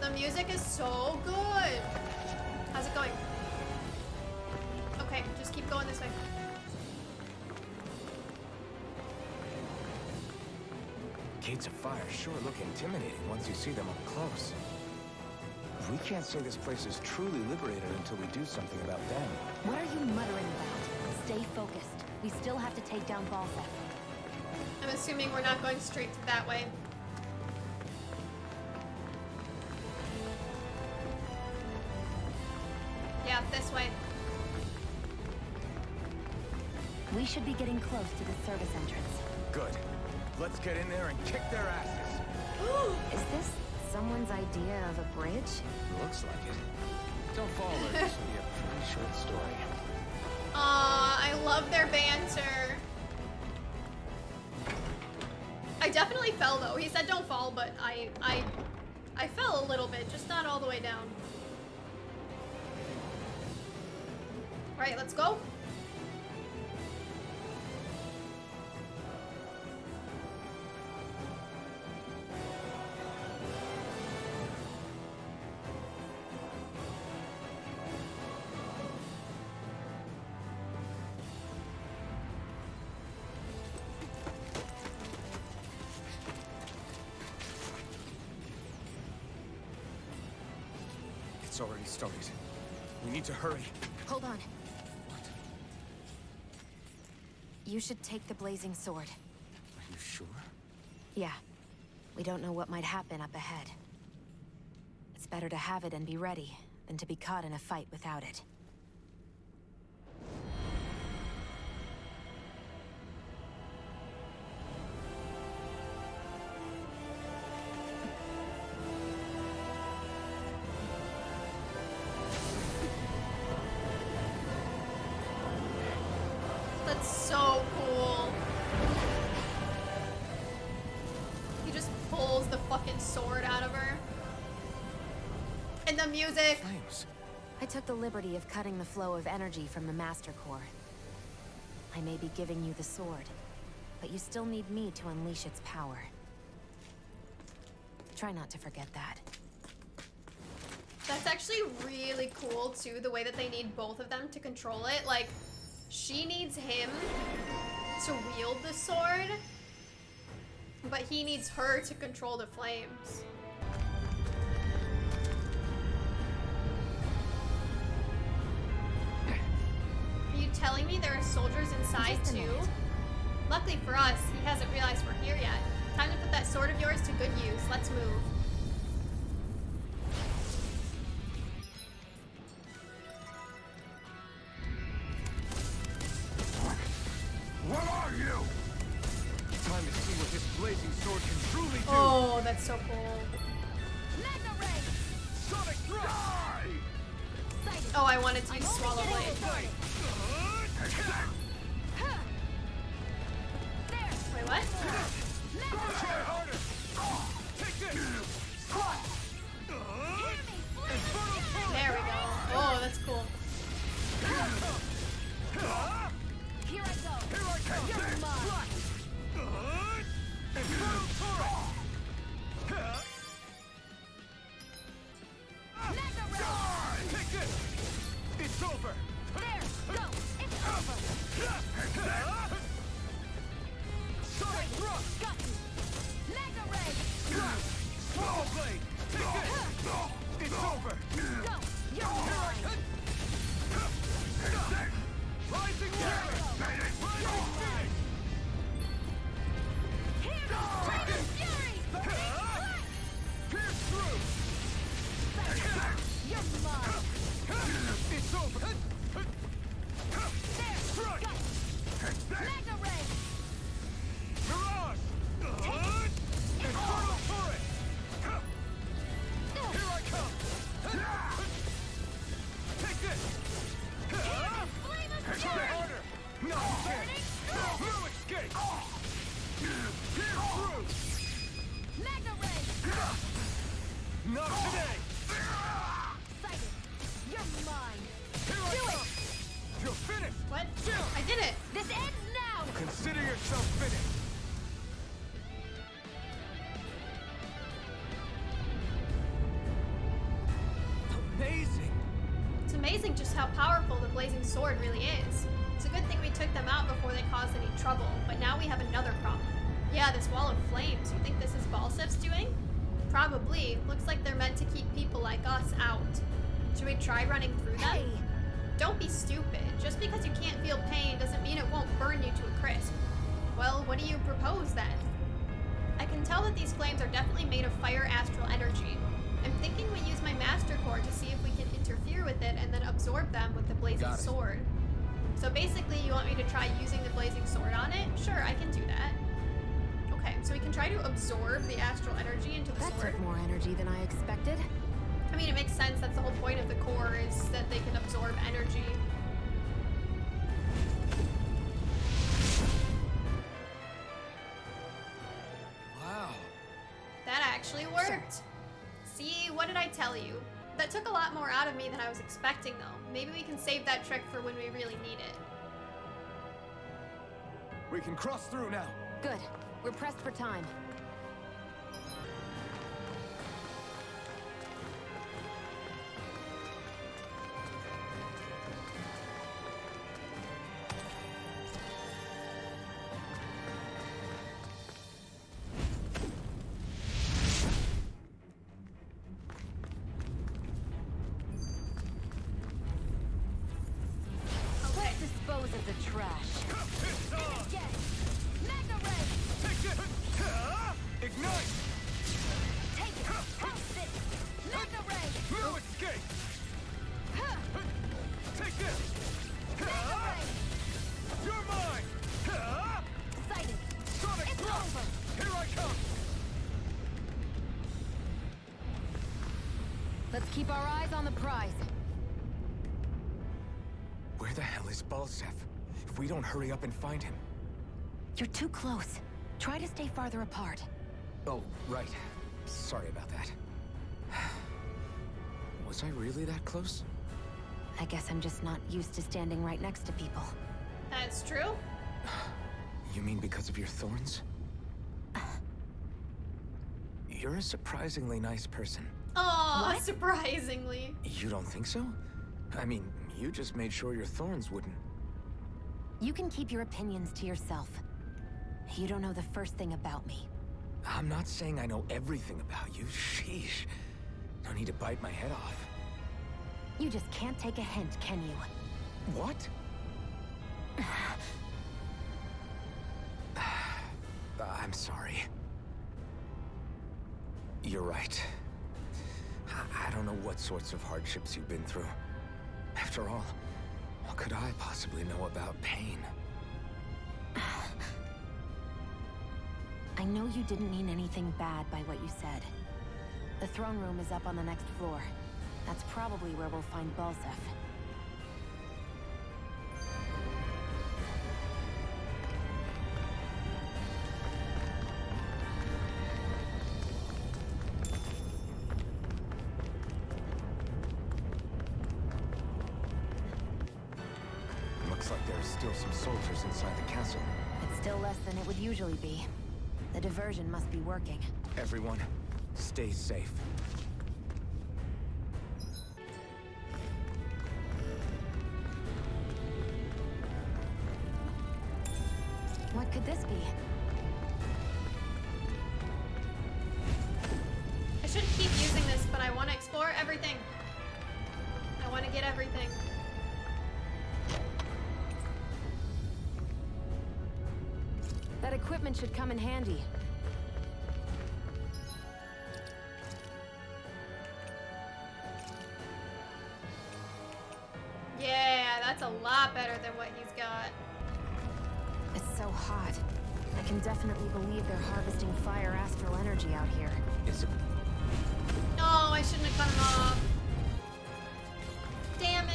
The music is so good. How's it going? Okay, just keep going this way. Gates of fire sure look intimidating once you see them up close. We can't say this place is truly liberated until we do something about them. What are you muttering about? Stay focused. We still have to take down Balsef. I'm assuming we're not going straight to that way. Yeah, this way. We should be getting close to the service entrance. Good. Let's get in there and kick their asses. Is this someone's idea of a bridge? Looks like it. Don't fall there. This will be a pretty short story. love their banter. I definitely fell though. He said don't fall, but I fell a little bit, just not all the way down. All right, let's go. It's already started. We need to hurry. Hold on. You should take the blazing sword. Are you sure? Yeah. We don't know what might happen up ahead. It's better to have it and be ready than to be caught in a fight without it. That's so cool. He just pulls the fucking sword out of her. And the music. Flames. I took the liberty of cutting the flow of energy from the Master Core. I may be giving you the sword, but you still need me to unleash its power. Try not to forget that. That's actually really cool too, the way that they need both of them to control it. Like, she needs him to wield the sword, but he needs her to control the flames. Are you telling me there are soldiers inside too? Luckily for us, he hasn't realized we're here yet. Time to put that sword of yours to good use. Let's move. What are you? Time to see what this blazing sword can truly do. Oh, that's so cool. Sonic thrust! Oh, I wanted to use Swallow Blade. Wait, what? Try harder! Take this! There we go. Oh, that's cool. Here I go! Here I come! You're mine! Infernal turret! Take this! It's over! There! Go! It's over! Sonic thrust! Got you! Mega Ray! Swallow blade! Take this! It's over! Go! You're mine! Rising water! Rising fish! Here! Flaming Fury! Pierce through! You're mine! It's over! There! Strike! Got you! Mega Ray! Mirage! Infernal turret! Here I come! Take this! Flame of Try Fury! harder! Not again! No escape! Pierce through! Mega Ray! Not today! Sighted! You're mine! Here I come! You're finished! What? I did it. This ends now! Consider yourself finished! Amazing! It's amazing just how powerful the blazing sword really is. It's a good thing we took them out before they caused any trouble, but now we have another problem. Yeah, this wall of flames. You think this is Balsif's doing? Probably. Looks like they're meant to keep people like us out. Should we try running through them? Hey! Don't be stupid. Just because you can't feel pain doesn't mean it won't burn you to a crisp. Well, what do you propose then? I can tell that these flames are definitely made of fire astral energy. I'm thinking we use my Master Core to see if we can interfere with it and then absorb them with the blazing sword. So basically, you want me to try using the blazing sword on it? Sure, I can do that. Okay, so we can try to absorb the astral energy into the That sword. took more energy than I expected. I mean, it makes sense. That's the whole point of the core, is that they can absorb energy. See, what did I tell you? That took a lot more out of me than I was expecting, though. Maybe we can save that trick for when we really need it. We can cross through now. Good. We're pressed for time. Let's dispose of the trash. Mega ray! Take it! Ignite! Take it! Pulse this! Mega ray! No escape! Take this! Mega ray! You're mine! Sighted! Sonic It's thrust! over! Here I come! Let's keep our eyes on the prize. Where the hell is Balsef? If we don't hurry up and find him... You're too close. Try to stay farther apart. Oh, right. Sorry about that. Was I really that close? I guess I'm just not used to standing right next to people. That's true. You mean because of your thorns? You're a surprisingly nice person. Aw, surprisingly. You don't think so? I mean, you just made sure your thorns wouldn't... You can keep your opinions to yourself. You don't know the first thing about me. I'm not saying I know everything about you. Sheesh. No need to bite my head off. You just can't take a hint, can you? What? I'm sorry. You're right. I don't know what sorts of hardships you've been through. After all, what could I possibly know about pain? I know you didn't mean anything bad by what you said. The throne room is up on the next floor. That's probably where we'll find Balsef. Looks like there are still some soldiers inside the castle. It's still less than it would usually be. The diversion must be working. Everyone, stay safe. What could this be? I shouldn't keep using this, but I want to explore everything. I want to get everything. That equipment should come in handy. Yeah, that's a lot better than what he's got. It's so hot. I can definitely believe they're harvesting fire astral energy out here. Is it... Oh, I shouldn't have cut him off. Damn it.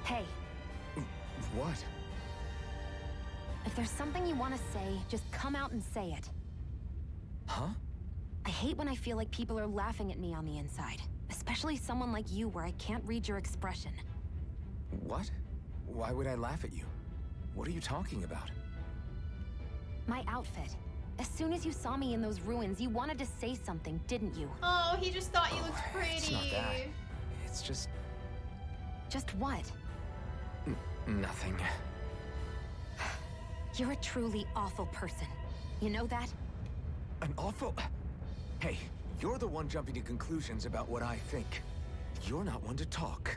Hey, What? if there's something you want to say, just come out and say it. Huh? I hate when I feel like people are laughing at me on the inside. Especially someone like you where I can't read your expression. What? Why would I laugh at you? What are you talking about? My outfit. As soon as you saw me in those ruins, you wanted to say something, didn't you? Oh, he just thought you looked pretty. It's not that. It's just... Just what? nothing. You're a truly awful person. You know that? An awful... Hey, you're the one jumping to conclusions about what I think. You're not one to talk.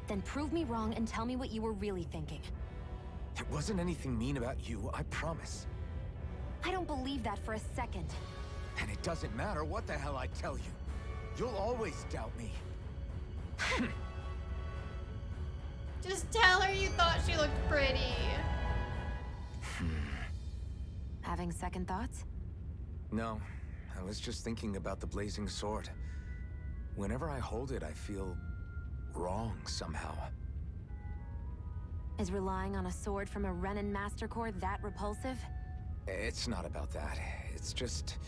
Then prove me wrong and tell me what you were really thinking. It wasn't anything mean about you, I promise. I don't believe that for a second. And it doesn't matter what the hell I tell you. You'll always doubt me. Just tell her you thought she looked pretty. Having second thoughts? No, I was just thinking about the blazing sword. Whenever I hold it, I feel wrong somehow. Is relying on a sword from a Renan Master Core that repulsive? It's not about that. It's just...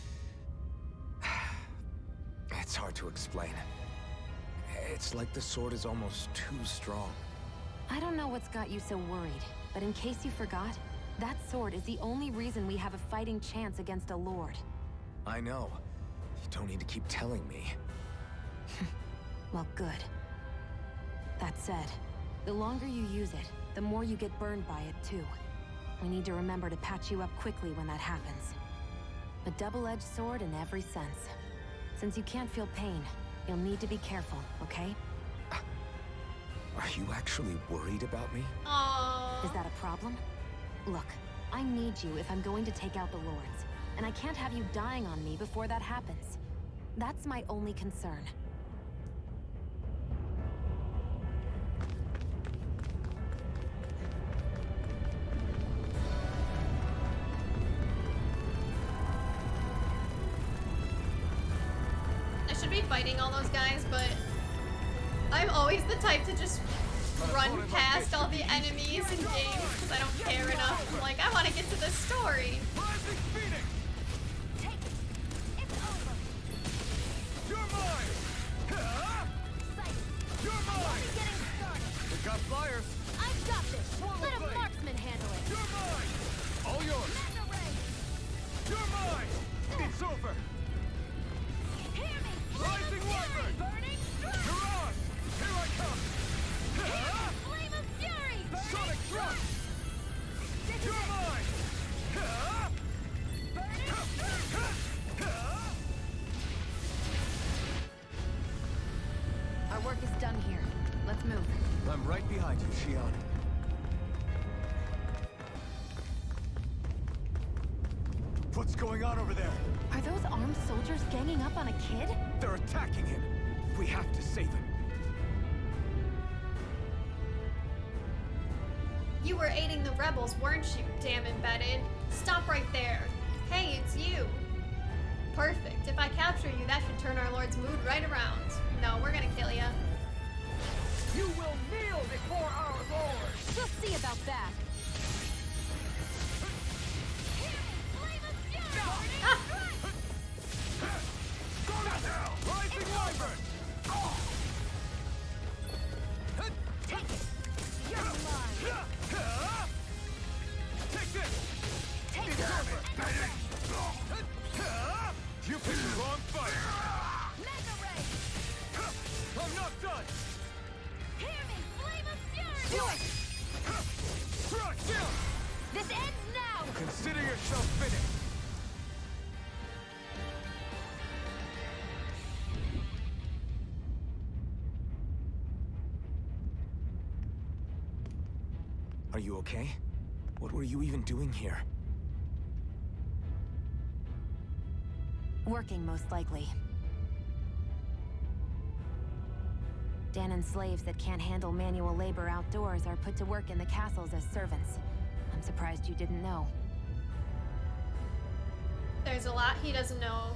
It's hard to explain. It's like the sword is almost too strong. I don't know what's got you so worried, but in case you forgot, that sword is the only reason we have a fighting chance against a lord. I know. You don't need to keep telling me. Well, good. That said, the longer you use it, the more you get burned by it, too. We need to remember to patch you up quickly when that happens. A double-edged sword in every sense. Since you can't feel pain, you'll need to be careful, okay? Are you actually worried about me? Aww. Is that a problem? Look, I need you if I'm going to take out the lords, and I can't have you dying on me before that happens. That's my only concern. I should be fighting all those guys, but I'm always the type to just run past all the enemies in games because I don't care enough. I'm like, I want to get to the story. Take it. It's over. You're mine! Sight. You're mine! Only getting started. We got flyers! I've got this. Let a blade. marksman handle it. You're mine! All yours! Mega ray. You're mine! It's over! Hear me. Rising Wyvern! Burning strike. Mirage! Here I come! Flame of fury. Sonic thrust! This is You're it. mine! Burning strike. Our work is done here. Let's move. I'm right behind you, Shionne. What's going on over there? Are those armed soldiers ganging up on a kid? They're attacking him! We have to save him! You were aiding the rebels, weren't you, damn embedded? Stop right there. Hey, it's you. Perfect. If I capture you, that should turn our lord's mood right around. No, we're gonna kill ya. You will kneel before our lord! We'll see about that. Ah! Go now! Rising Wyvern! Take it. You're mine. Take this! Take It's it. over! You picked the wrong fight! Mega ray. I'm not done! Hear me. Flame of fury. Do it! Crush him! This ends now. Consider yourself finished! Are you okay? What were you even doing here? Working, most likely. Dahnan slaves that can't handle manual labor outdoors are put to work in the castles as servants. I'm surprised you didn't know. There's a lot he doesn't know.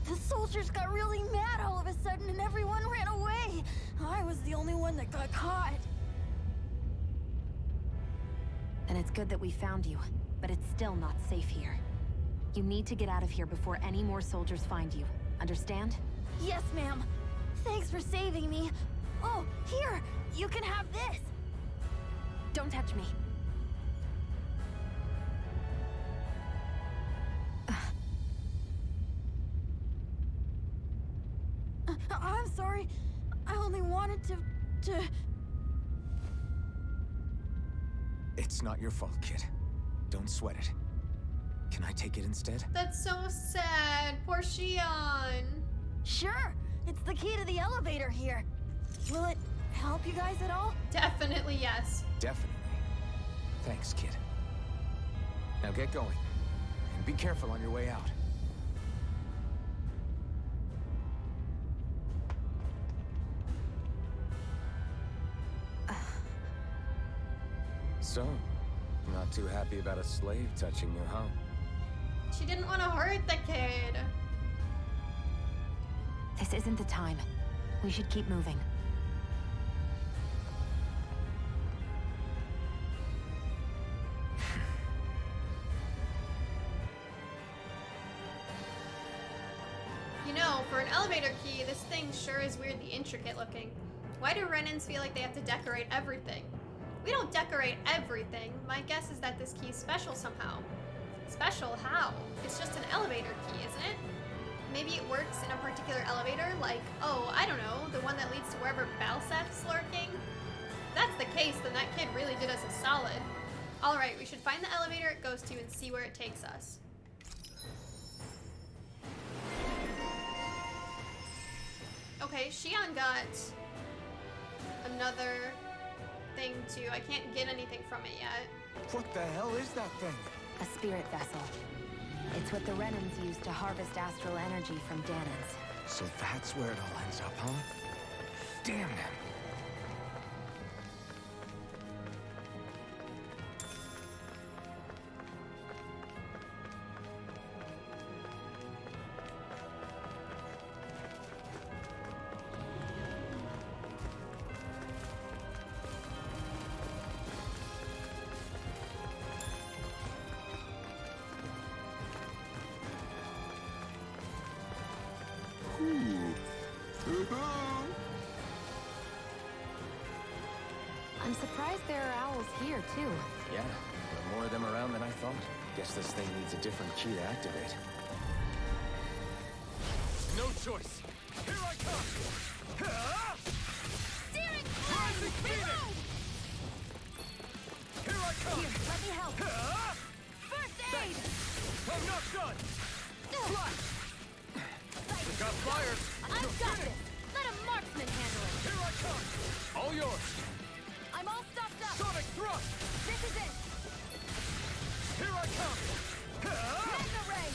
The soldiers got really mad all of a sudden and everyone ran away. I was the only one that got caught. And it's good that we found you, but it's still not safe here. You need to get out of here before any more soldiers find you. Understand? Yes, ma'am. Thanks for saving me. Oh, here! You can have this! Don't touch me. I'm sorry. I only wanted to... It's not your fault, kid. Don't sweat it. Can I take it instead? That's so sad. Poor Shionne. Sure! It's the key to the elevator here. Will it help you guys at all? Definitely yes. Definitely. Thanks, kid. Now get going. And be careful on your way out. So, not too happy about a slave touching you, huh? She didn't want to hurt the kid. This isn't the time. We should keep moving. You know, for an elevator key, this thing sure is weirdly intricate looking. Why do Renans feel like they have to decorate everything? We don't decorate everything. My guess is that this key is special somehow. Special how? It's just an elevator key, isn't it? Maybe it works in a particular elevator, like, oh, I don't know, the one that leads to wherever Balseth's lurking? If that's the case, then that kid really did us a solid. Alright, we should find the elevator it goes to and see where it takes us. Okay, Shionne got another thing too. I can't get anything from it yet. What the hell is that thing? A spirit vessel. It's what the Renans use to harvest astral energy from Dahnans. So that's where it all ends up, huh? Damn them. I'm surprised there are owls here, too. Yeah, there are more of them around than I thought. Guess this thing needs a different key to activate. No choice. Here I come! Steering Rising Phoenix! Here I come! Here, let me help. First aid! I'm not done! Flash! We got flyers! I've got this! Let a marksman handle it! Here I come! All yours! I'm all stopped up! Sonic thrust! This is it! Here I come! Mega ray!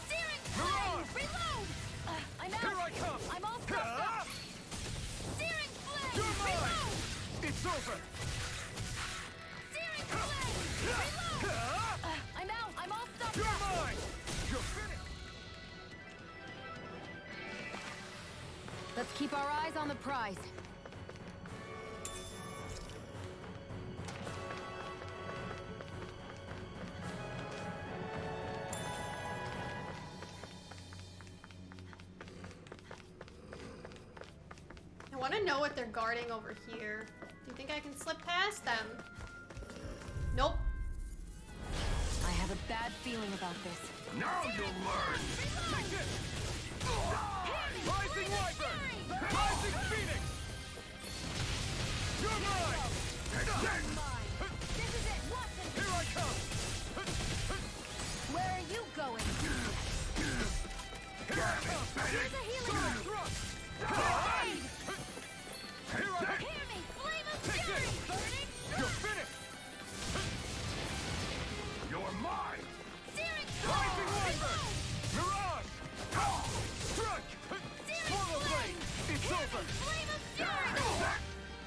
Steering flame! Mirage! Reload! I'm out! Here I come! I'm all stopped up! Steering flame! You're mine! Reload! It's over! Steering flame! Reload! I'm out! I'm all stopped You're up! mine! You're finished! Let's keep our eyes on the prize. I want to know what they're guarding over here. Do you think I can slip past them? Nope. I have a bad feeling about this. Now you'll learn! Take this! Rising Wyvern! Rising Phoenix! You're mine! Take this! This is it! Watch it! Here I come! Where are you going? Here I come! Here's a healing Sonic arm! thrust! Aid! Here I come! Hear me! Flame of Take fury! this! Burning You're finished! You're mine! Steering Rising flame! Wyvern! Mirage! Strike! Swallow blade! It's over! Flame of fury!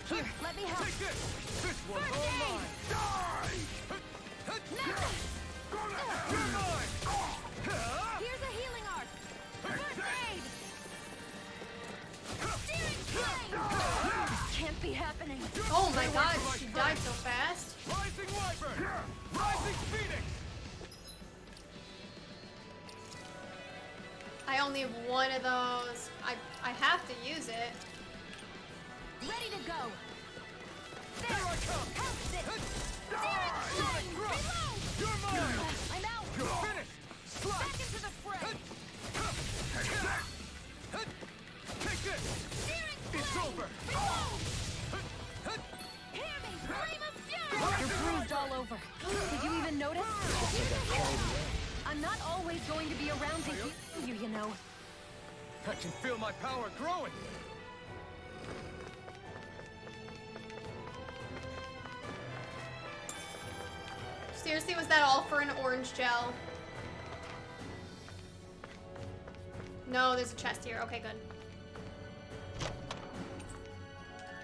Here, let me help. Take this! This one's First all aid! mine! Die! Nothing! You're mine! Here's a healing art! First aid! Steering flame! This can't be happening! Oh my god, she died so fast. Rising Wyvern! Rising Phoenix! I only have one of those. I have to use it. Ready to go! Here I come! Help this! Die! Steering flame! Thrust! Reload! You're mine! I'm out! You're finished! Slap! Back into the fray! Take this! Steering It's flame! over! Reload! Hear me! Flame of fury! You're bruised all over. Did you even notice? I'm not always going to be around to heal you, you know. I can feel my power growing! Seriously, was that all for an orange gel? No, there's a chest here. Okay, good.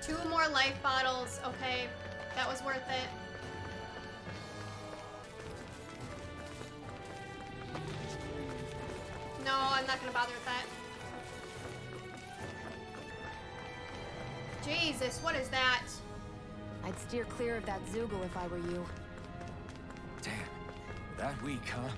2 more life bottles. Okay, that was worth it. No, I'm not gonna bother with that. Jesus, what is that? I'd steer clear of that Zoogle if I were you. Damn, that weak, huh?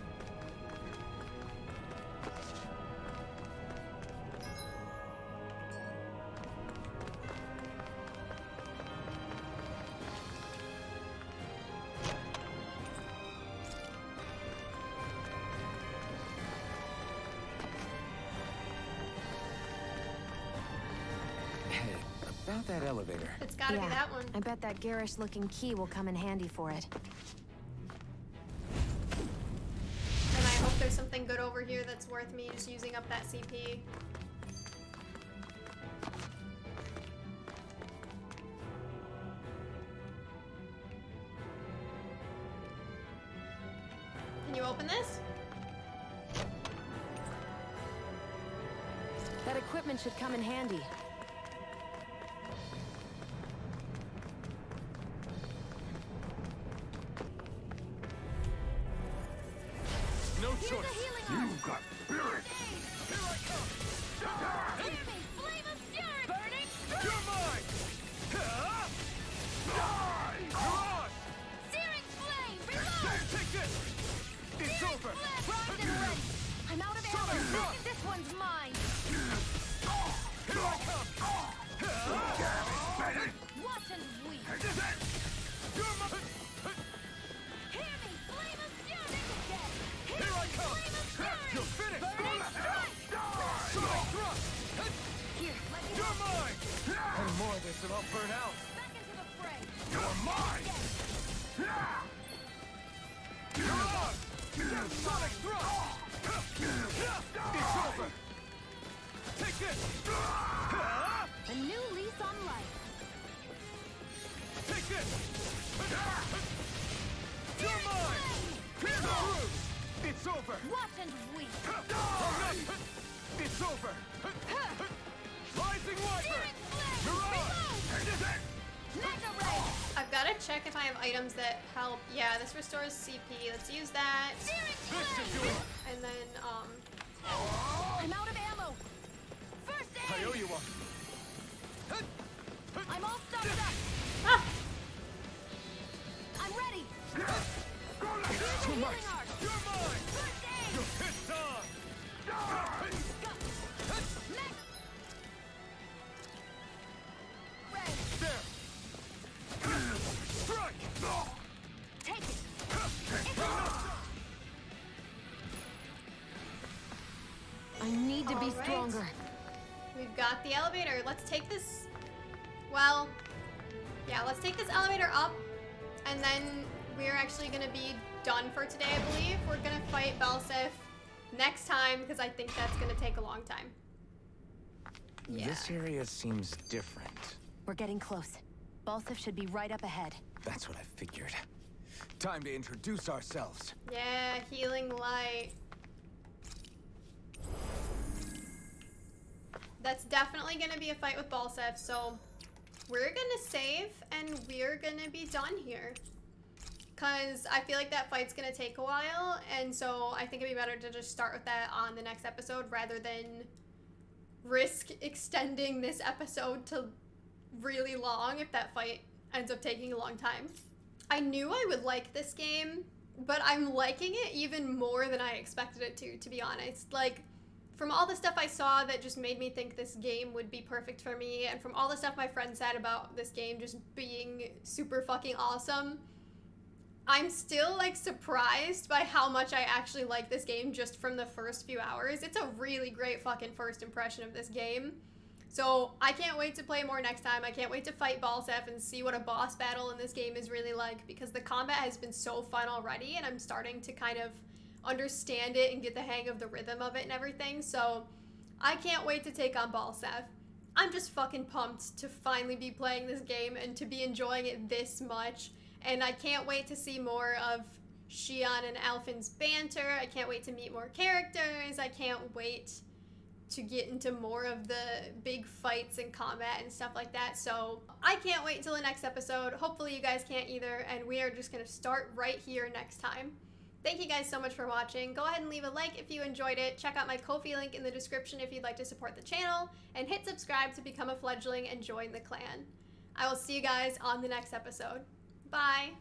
About that elevator. It's gotta be that one. I bet that garish-looking key will come in handy for it. And I hope there's something good over here that's worth me just using up that CP. Can you open this? That equipment should come in handy. No choice. You got spirit! Here I come! Flame of fury! Burning You're mine! Huh? Die! You're on! searing flame! Reload! Take this! It's over! Primed and ready! I'm out of ammo! This one's mine! Here I come! Watch and weep! You're mine! Hear me! Flame of fury! Again! Here I come! You're finished! Burning strike! Sonic thrust! Here, let me You're mine! Any more of this and I'll burn out! back into the fray! You're mine! You're on! Sonic thrust! It's over! Take this! A new lease on life! Take this! You're mine! Pierce through! It's over! Watch and weep! It's over! Rising Wiper! Searing flame! You're on! Reload! Mega ray! I've got to check if I have items that help. Yeah, this restores CP. Let's use that. Searing This should do flame! it! And then, I'm out of ammo! First I aid! owe you one! I'm all stocked up! ah! I'm ready! It's too much! Healing art! You're mine! First aid! You're pissed on! There! Strike! Take it! I need to be All right. stronger. We've got the elevator. Let's take this. Well, yeah, let's take this elevator up, and then we're actually gonna be done for today, I believe. We're gonna fight Balsef next time because I think that's gonna take a long time. Yeah. This area seems different. We're getting close. Balsef should be right up ahead. That's what I figured. Time to introduce ourselves. Yeah, healing light. That's definitely gonna be a fight with Balsef, so we're gonna save and we're gonna be done here. Cause I feel like that fight's gonna take a while, and so I think it'd be better to just start with that on the next episode rather than risk extending this episode to really long if that fight ends up taking a long time. I knew I would like this game, but I'm liking it even more than I expected it to be honest. Like, from all the stuff I saw that just made me think this game would be perfect for me, and from all the stuff my friends said about this game just being super fucking awesome, I'm still like surprised by how much I actually like this game just from the first few hours. It's a really great fucking first impression of this game. So I can't wait to play more next time. I can't wait to fight Balsef and see what a boss battle in this game is really like, because the combat has been so fun already and I'm starting to kind of understand it and get the hang of the rhythm of it and everything. So I can't wait to take on Balsef. I'm just fucking pumped to finally be playing this game and to be enjoying it this much. And I can't wait to see more of Shionne and Alphen's banter. I can't wait to meet more characters. I can't wait to get into more of the big fights and combat and stuff like that. So I can't wait until the next episode. Hopefully you guys can't either. And we are just going to start right here next time. Thank you guys so much for watching. Go ahead and leave a like if you enjoyed it. Check out my Ko-fi link in the description if you'd like to support the channel. And hit subscribe to become a fledgling and join the clan. I will see you guys on the next episode. Bye.